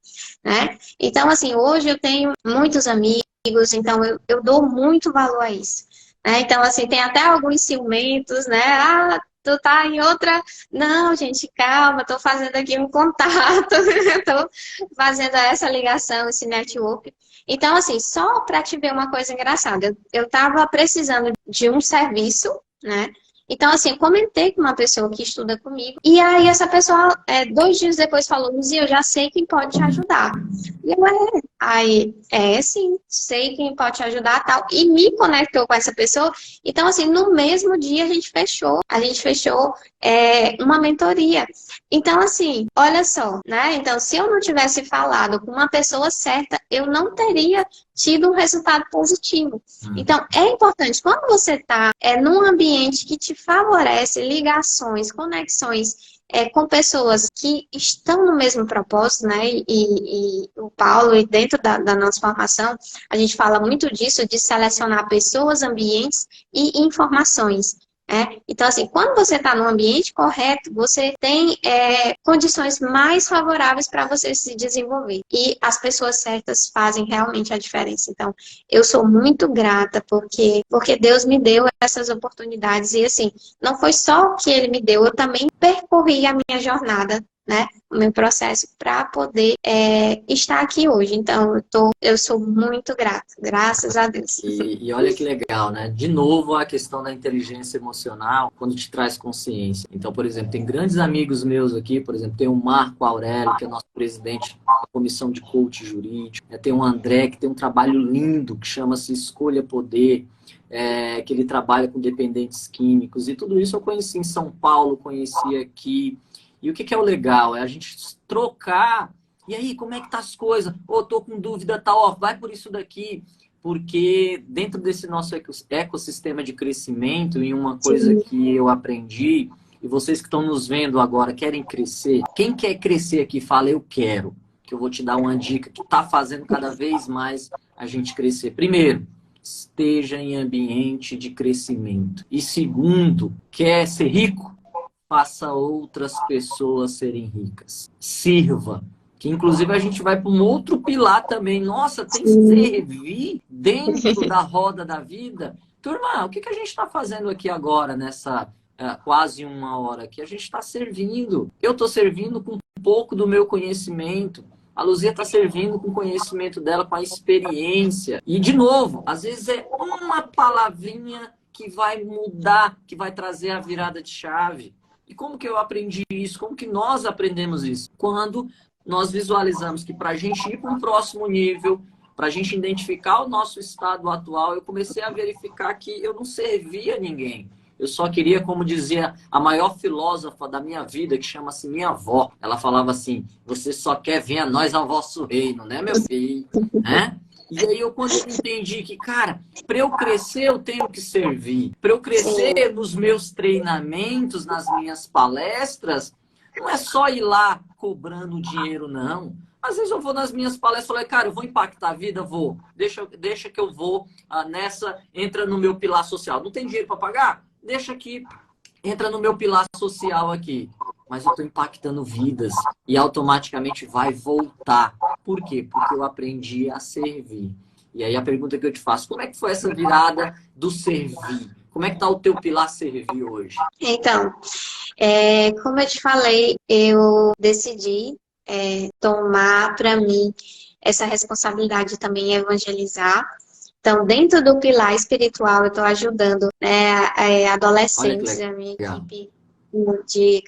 né? Então, assim, hoje eu tenho muitos amigos, então eu dou muito valor a isso. Né? Então, assim, tem até alguns ciumentos, né? Ah, tu tá em outra. Não, gente, calma, tô fazendo aqui um contato, tô fazendo essa ligação, esse network. Então, assim, só para te ver uma coisa engraçada, eu tava precisando de um serviço, né? Então, assim, eu comentei com uma pessoa que estuda comigo, e aí essa pessoa, 2 dias depois, falou, Luzia, eu já sei quem pode te ajudar. E eu, aí, sim, sei quem pode te ajudar, tal, e me conectou com essa pessoa. Então, assim, no mesmo dia a gente fechou uma mentoria. Então, assim, olha só, né? Então, se eu não tivesse falado com uma pessoa certa, eu não teria tido um resultado positivo. Então, é importante, quando você está num ambiente que te favorece ligações, conexões com pessoas que estão no mesmo propósito, né? E o Paulo, e dentro da nossa formação, a gente fala muito disso, de selecionar pessoas, ambientes e informações. Então, assim, quando você está no ambiente correto, você tem condições mais favoráveis para você se desenvolver. E as pessoas certas fazem realmente a diferença. Então, eu sou muito grata porque Deus me deu essas oportunidades. E, assim, não foi só o que Ele me deu, eu também percorri a minha jornada, né? O meu processo para poder estar aqui hoje. Então, eu sou muito grata, graças a Deus. E olha que legal, né? De novo, a questão da inteligência emocional, quando te traz consciência. Então, por exemplo, tem grandes amigos meus aqui, por exemplo, tem o Marco Aurélio, que é nosso presidente da comissão de coach jurídico. Tem o André, que tem um trabalho lindo, que chama-se Escolha Poder, que ele trabalha com dependentes químicos. E tudo isso eu conheci em São Paulo, conheci aqui. E o que é o legal? É a gente trocar. E aí, como é que tá as coisas? Tô com dúvida, tá, vai por isso daqui. Porque dentro desse nosso ecossistema de crescimento, e uma coisa que eu aprendi, e vocês que estão nos vendo agora querem crescer, quem quer crescer aqui, fala eu quero, que eu vou te dar uma dica que está fazendo cada vez mais a gente crescer. Primeiro, esteja em ambiente de crescimento. E segundo, quer ser rico? Faça outras pessoas serem ricas. Sirva. Que inclusive a gente vai para um outro pilar também. Nossa, tem que servir dentro da roda da vida. Turma, o que a gente está fazendo aqui agora, nessa quase 1 hora aqui? A gente está servindo. Eu estou servindo com um pouco do meu conhecimento. A Luzia está servindo com o conhecimento dela, com a experiência. E, de novo, às vezes é uma palavrinha que vai mudar, que vai trazer a virada de chave. E como que eu aprendi isso? Como que nós aprendemos isso? Quando nós visualizamos que para a gente ir para um próximo nível, para a gente identificar o nosso estado atual, eu comecei a verificar que eu não servia a ninguém. Eu só queria, como dizia a maior filósofa da minha vida, que chama-se minha avó. Ela falava assim, você só quer ver a nós ao vosso reino, né, meu filho? Né? E aí, quando eu entendi que, cara, para eu crescer, eu tenho que servir. Para eu crescer nos meus treinamentos, nas minhas palestras, não é só ir lá cobrando dinheiro, não. Às vezes eu vou nas minhas palestras e falei, cara, eu vou impactar a vida? Vou. Deixa que eu vou nessa, entra no meu pilar social. Não tem dinheiro para pagar? Deixa que entra no meu pilar social aqui. Mas eu estou impactando vidas e automaticamente vai voltar. Por quê? Porque eu aprendi a servir. E aí a pergunta que eu te faço, como é que foi essa virada do servir? Como é que está o teu pilar servir hoje? Então, como eu te falei, eu decidi tomar para mim essa responsabilidade de também evangelizar. Então, dentro do pilar espiritual, eu estou ajudando, né, adolescentes, a minha equipe de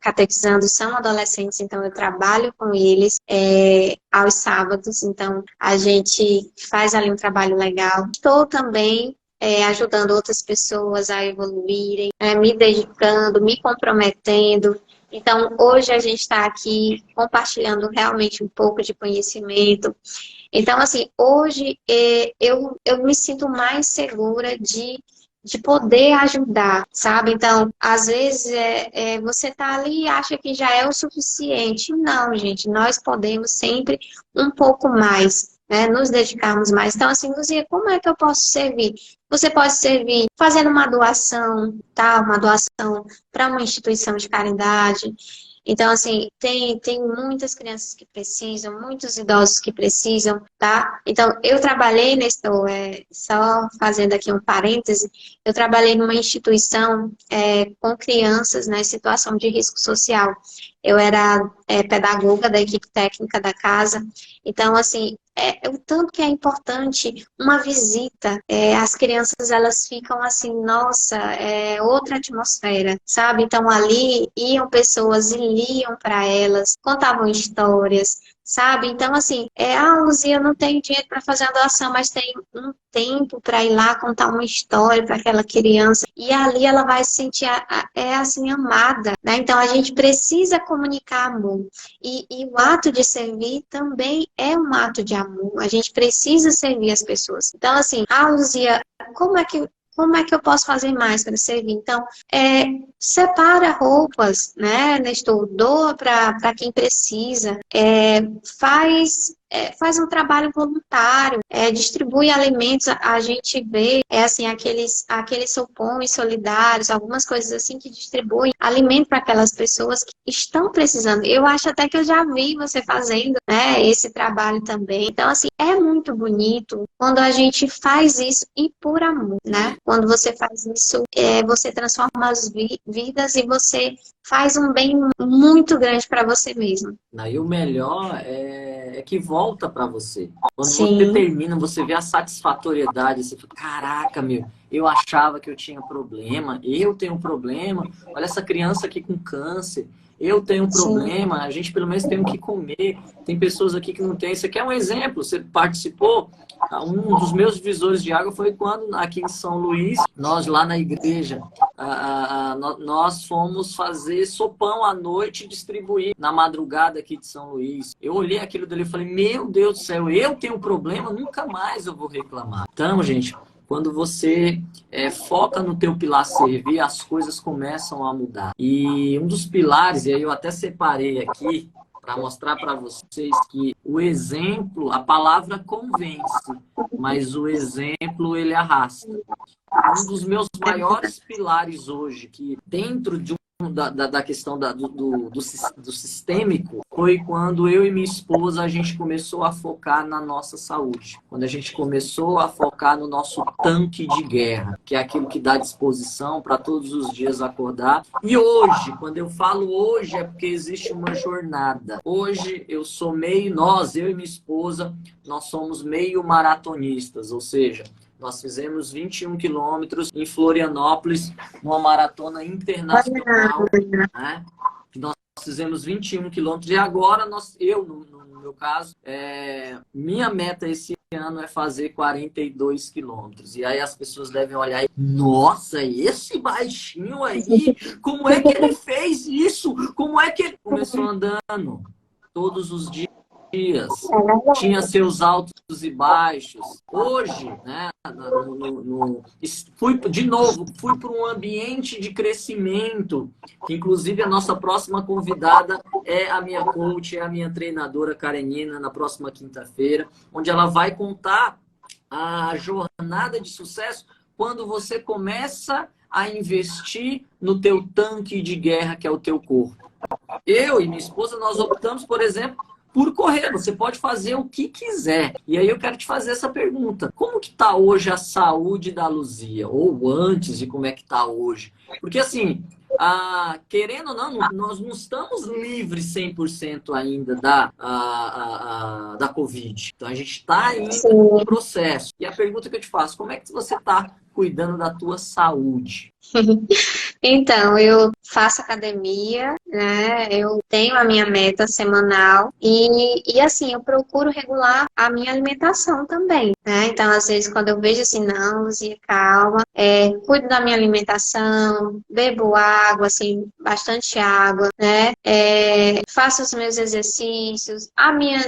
catequizando são adolescentes, então eu trabalho com eles aos sábados, então a gente faz ali um trabalho legal. Estou também ajudando outras pessoas a evoluírem, me dedicando, me comprometendo. Então, hoje a gente está aqui compartilhando realmente um pouco de conhecimento. Então, assim, hoje eu me sinto mais segura de poder ajudar, sabe? Então, às vezes você tá ali e acha que já é o suficiente. Não, gente, nós podemos sempre um pouco mais, né? Nos dedicarmos mais. Então, assim, Luzia, como é que eu posso servir? Você pode servir fazendo uma doação, tá? Uma doação para uma instituição de caridade. Então, assim, tem muitas crianças que precisam, muitos idosos que precisam, tá? Então, eu trabalhei só fazendo aqui um parêntese, eu trabalhei numa instituição com crianças, né, em situação de risco social. Eu era pedagoga da equipe técnica da casa. Então, assim, o tanto que é importante uma visita. As crianças, elas ficam assim, nossa, outra atmosfera, sabe? Então, ali iam pessoas e liam para elas, contavam histórias, sabe? Então, assim, Luzia, eu não tenho dinheiro para fazer a doação, mas tem um tempo para ir lá contar uma história para aquela criança. E ali ela vai se sentir, assim, amada, né? Então, a gente precisa comunicar amor. E o ato de servir também é um ato de amor. A gente precisa servir as pessoas. Então, assim, Luzia, como é que eu posso fazer mais para servir? Então, separa roupas, né, Nestor? Doa para quem precisa. Faz um trabalho voluntário, distribui alimentos. A gente vê, assim, aqueles sopões solidários, algumas coisas assim que distribuem alimento para aquelas pessoas que estão precisando. Eu acho até que eu já vi você fazendo, né, esse trabalho também. Então, assim, é muito bonito quando a gente faz isso e por amor, né? Quando você faz isso, você transforma as vidas e você faz um bem muito grande para você mesmo. E o melhor é que volta para você. Quando Sim. você termina, você vê a satisfatoriedade. Você fala, caraca, meu, eu achava que eu tinha problema. Eu tenho um problema. Olha essa criança aqui com câncer. Eu tenho um problema. A gente pelo menos tem o que comer. Tem pessoas aqui que não tem. Isso aqui é um exemplo. Você participou. Um dos meus divisores de água foi quando, aqui em São Luís, nós lá na igreja, nós fomos fazer sopão à noite e distribuir na madrugada aqui de São Luís. Eu olhei aquilo dali e falei, meu Deus do céu, eu tenho um problema, nunca mais eu vou reclamar. Então, gente, quando você foca no teu pilar servir, as coisas começam a mudar. E um dos pilares, e aí eu até separei aqui, para mostrar para vocês que o exemplo, a palavra convence, mas o exemplo ele arrasta. Um dos meus maiores pilares hoje, que dentro de da questão do sistêmico, foi quando eu e minha esposa a gente começou a focar na nossa saúde. Quando a gente começou a focar no nosso tanque de guerra, que é aquilo que dá disposição para todos os dias acordar. E hoje, quando eu falo hoje, é porque existe uma jornada. Hoje eu sou eu e minha esposa, nós somos meio maratonistas, ou seja, nós fizemos 21 quilômetros em Florianópolis, uma maratona internacional. Né? Nós fizemos 21 quilômetros e agora, no meu caso, minha meta esse ano é fazer 42 quilômetros. E aí as pessoas devem olhar e, nossa, esse baixinho aí, como é que ele fez isso? Como é que ele começou andando todos os dias? É verdade. tinha seus altos e baixos. Hoje, né, fui para um ambiente de crescimento, que inclusive a nossa próxima convidada é a minha coach, é a minha treinadora Karenina, na próxima quinta-feira, onde ela vai contar a jornada de sucesso quando você começa a investir no teu tanque de guerra, que é o teu corpo. Eu e minha esposa, nós optamos, por exemplo, por correr. Você pode fazer o que quiser. E aí eu quero te fazer essa pergunta. Como que está hoje a saúde da Luzia? Ou antes de como é que está hoje? Porque assim, querendo ou não, nós não estamos livres 100% ainda da Covid. Então a gente está ainda no processo. E a pergunta que eu te faço, como é que você está cuidando da tua saúde? Então, eu faço academia, né? Eu tenho a minha meta semanal e assim, eu procuro regular a minha alimentação também, né? Então, às vezes, quando eu vejo assim, não, Luzia, calma, cuido da minha alimentação, bebo água, assim, bastante água, né? Faço os meus exercícios,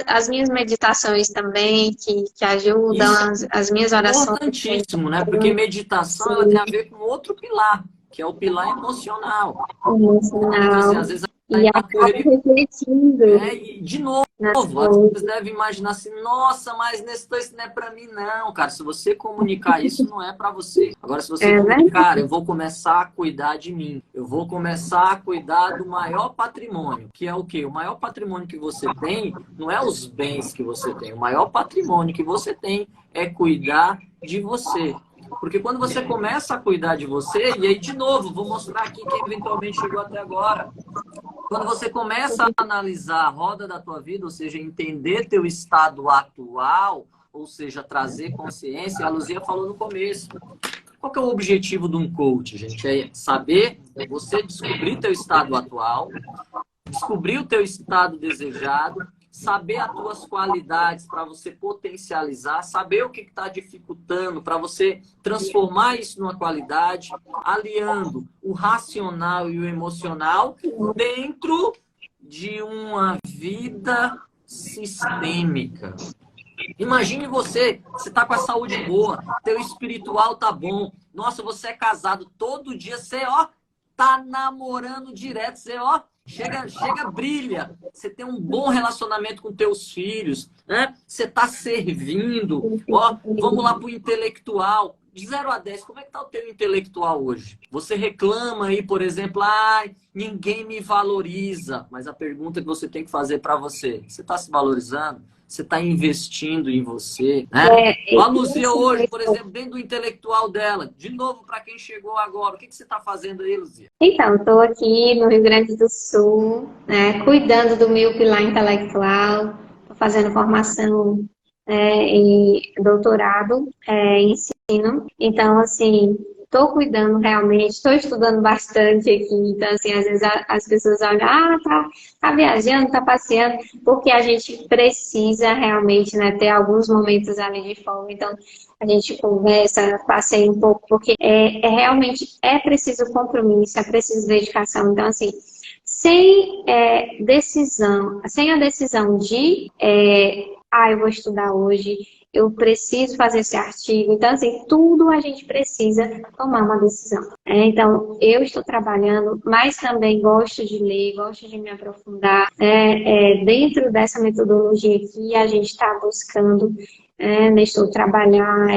as minhas meditações também, que ajudam, Isso as minhas é orações. importantíssimo, né? Porque meditação ela tem a ver com outro pilar, que é o pilar emocional. Então, assim, às vezes E na acabo correria, refletindo e de novo, nas às coisas. vezes deve imaginar assim, nossa, mas Nestor, isso não é para mim, não, cara. Se você comunicar isso, não é para você. Agora, se você É comunicar, verdade. cara, eu vou começar a cuidar de mim. Eu vou começar a cuidar do maior patrimônio, que é o quê? O maior patrimônio que você tem não é os bens que você tem. O maior patrimônio que você tem é cuidar de você. Porque quando você começa a cuidar de você, e aí, de novo, vou mostrar aqui quem eventualmente chegou até agora. Quando você começa a analisar a roda da tua vida, ou seja, entender teu estado atual, ou seja, trazer consciência, a Luzia falou no começo. Qual que é o objetivo de um coach, gente? É saber, você descobrir teu estado atual, descobrir o teu estado desejado, saber as tuas qualidades para você potencializar, saber o que está dificultando para você transformar isso numa qualidade, aliando o racional e o emocional dentro de uma vida sistêmica. Imagine você está com a saúde boa, teu espiritual tá bom, nossa, você é casado, todo dia você, ó, tá namorando direto, você, ó, chega, brilha. Você tem um bom relacionamento com teus filhos, né? Você tá servindo. Ó, vamos lá pro intelectual. De 0 a 10, como é que tá o teu intelectual hoje? Você reclama aí, por exemplo, ninguém me valoriza. Mas a pergunta que você tem que fazer para você está se valorizando? Você está investindo em você, né? A Luzia hoje, por exemplo, dentro do intelectual dela, de novo, para quem chegou agora, o que você está fazendo aí, Luzia? Então, estou aqui no Rio Grande do Sul, né, cuidando do meu pilar intelectual, estou fazendo formação e doutorado em ensino. Então, assim, estou cuidando realmente, estou estudando bastante aqui. Então, assim, às vezes as pessoas olham, tá viajando, tá passeando, porque a gente precisa realmente, né, ter alguns momentos ali de folga. Então, a gente conversa, passeia um pouco, porque realmente é preciso compromisso, é preciso dedicação. Então, assim, sem sem a decisão de eu vou estudar hoje, eu preciso fazer esse artigo. Então, assim, tudo a gente precisa tomar uma decisão. Então, eu estou trabalhando, mas também gosto de ler, gosto de me aprofundar. Dentro dessa metodologia que a gente está buscando, Nestor, trabalhar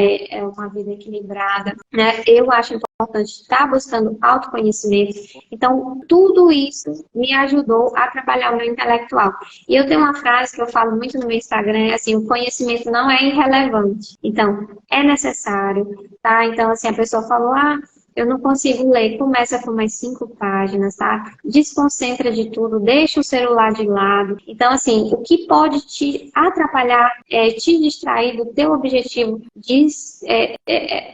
uma vida equilibrada, né? Eu acho importante estar buscando autoconhecimento. Então, tudo isso me ajudou a trabalhar o meu intelectual. E eu tenho uma frase que eu falo muito no meu Instagram, assim, o conhecimento não é irrelevante. Então, é necessário, tá? Então, assim, a pessoa falou, eu não consigo ler, começa com umas 5 páginas, tá? Desconcentra de tudo, deixa o celular de lado. Então, assim, o que pode te atrapalhar, te distrair do teu objetivo,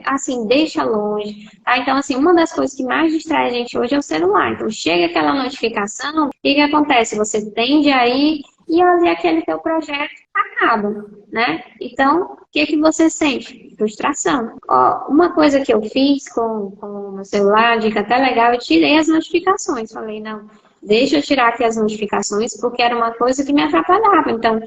assim, deixa longe, tá? Então, assim, uma das coisas que mais distrai a gente hoje é o celular. Então, chega aquela notificação, o que acontece? Você tende a ir e aquele teu projeto acaba, né? Então, o que você sente? Frustração. Uma coisa que eu fiz com o meu celular, dica até legal, eu tirei as notificações. Falei, não, deixa eu tirar aqui as notificações, porque era uma coisa que me atrapalhava. Então,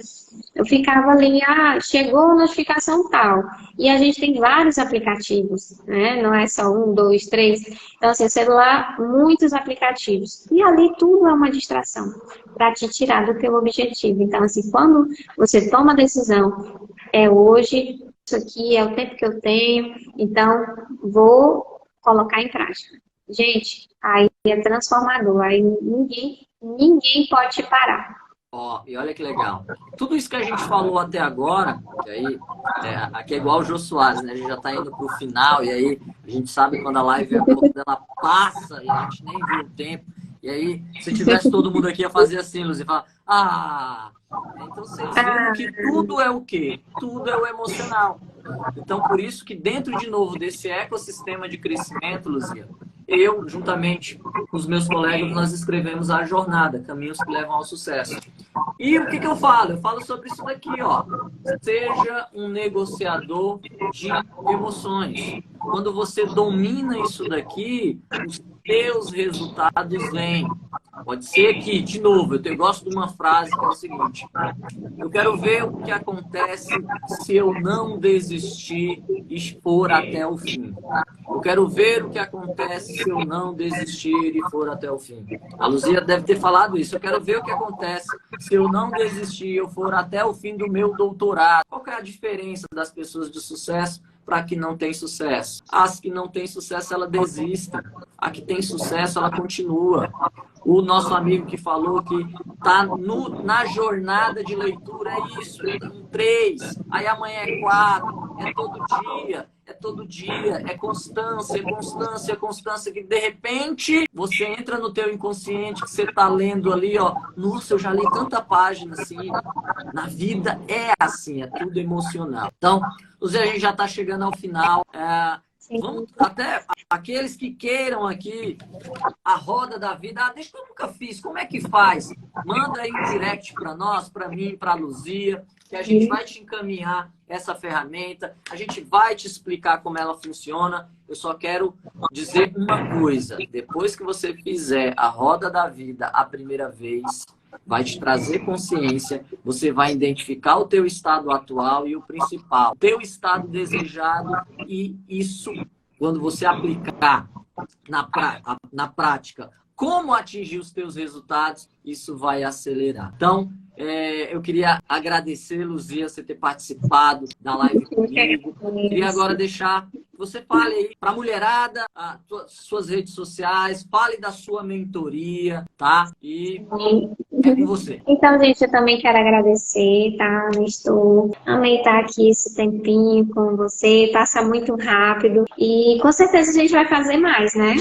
eu ficava ali, chegou a notificação tal. E a gente tem vários aplicativos, né? Não é só um, dois, três. Então, assim, celular, muitos aplicativos. E ali tudo é uma distração para te tirar do teu objetivo. Então, assim, quando você toma a decisão, é hoje, isso aqui é o tempo que eu tenho, então vou colocar em prática. Gente, aí é transformador, aí ninguém pode te parar. Ó, e olha que legal. Tudo isso que a gente falou até agora, que aí, aqui é igual o Jô Soares, né? A gente já está indo para o final, e aí a gente sabe quando a live é boa, quando ela passa e a gente nem viu o tempo. E aí, se tivesse todo mundo aqui, ia fazer assim, Luz, e falar, então vocês viram que tudo é o quê? Tudo é o emocional. Então, por isso que dentro, de novo, desse ecossistema de crescimento, Luzia, eu, juntamente com os meus colegas, nós escrevemos a jornada, Caminhos que Levam ao Sucesso. E o que eu falo? Eu falo sobre isso daqui, ó. Seja um negociador de emoções. Quando você domina isso daqui, os teus resultados vêm. Pode ser que, de novo, eu gosto de uma frase que é o seguinte: eu quero ver o que acontece se eu não desistir e for até o fim. Eu quero ver o que acontece se eu não desistir e for até o fim. A Luzia deve ter falado isso. Eu quero ver o que acontece se eu não desistir e eu for até o fim do meu doutorado. Qual que é a diferença das pessoas de sucesso para que não tem sucesso? As que não têm sucesso, ela desistem. A que tem sucesso, ela continua. O nosso amigo que falou que tá na jornada de leitura é isso, é 3, aí amanhã é 4, é todo dia, é constância, constância, constância, que de repente você entra no teu inconsciente que você tá lendo ali, ó, nossa, eu já li tanta página assim. Na vida é assim, é tudo emocional. Então, Luzia, a gente já tá chegando ao final. Vamos até aqueles que queiram aqui a roda da vida. Deixa que eu nunca fiz. Como é que faz? Manda aí um direct para nós, para mim, para a Luzia, que a gente vai te encaminhar essa ferramenta. A gente vai te explicar como ela funciona. Eu só quero dizer uma coisa. Depois que você fizer a roda da vida a primeira vez, vai te trazer consciência, você vai identificar o teu estado atual e o principal, o teu estado desejado, e isso, quando você aplicar na prática, como atingir os teus resultados, isso vai acelerar. Então, eu queria agradecer, Luzia, você ter participado da live comigo. Queria agora deixar que você fale aí para a mulherada, suas redes sociais, fale da sua mentoria, tá? E é com você. Então, gente, eu também quero agradecer, tá? Amei estar aqui esse tempinho com você, passa muito rápido e com certeza a gente vai fazer mais, né?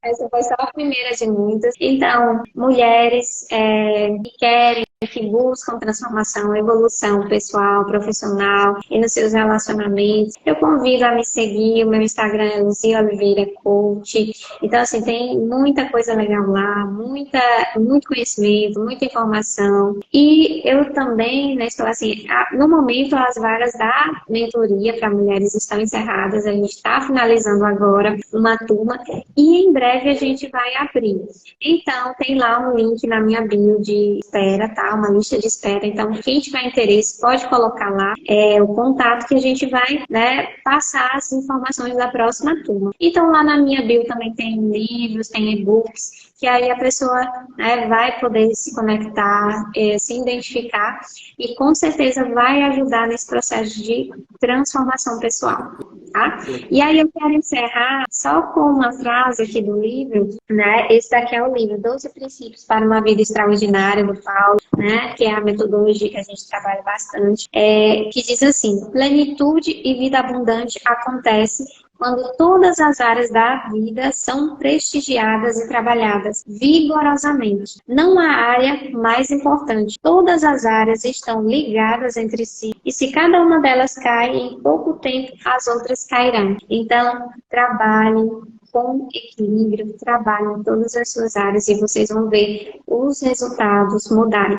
Essa foi só a primeira de muitas. Então, mulheres que querem, que buscam transformação, evolução pessoal, profissional e nos seus relacionamentos, eu convido a me seguir. O meu Instagram é Luzia Oliveira Coach. Então, assim, tem muita coisa legal lá, muito conhecimento, muita informação. E eu também, né, estou assim, no momento as vagas da mentoria para mulheres estão encerradas, a gente está finalizando agora uma turma e em breve a gente vai abrir. Então, tem lá um link na minha bio de espera, tá? Uma lista de espera. Então, quem tiver interesse pode colocar lá o contato que a gente vai, né, passar as informações da próxima turma. Então, lá na minha bio também tem livros, tem e-books, que aí a pessoa, né, vai poder se conectar, se identificar e com certeza vai ajudar nesse processo de transformação pessoal, tá? E aí eu quero encerrar só com uma frase aqui do livro, né? Esse daqui é o livro 12 Princípios para uma Vida Extraordinária, do Paulo, né? Que é a metodologia que a gente trabalha bastante, que diz assim: plenitude e vida abundante acontece quando todas as áreas da vida são prestigiadas e trabalhadas vigorosamente. Não há área mais importante. Todas as áreas estão ligadas entre si e se cada uma delas cai, em pouco tempo as outras cairão. Então, trabalhem com equilíbrio, trabalhem em todas as suas áreas e vocês vão ver os resultados mudarem.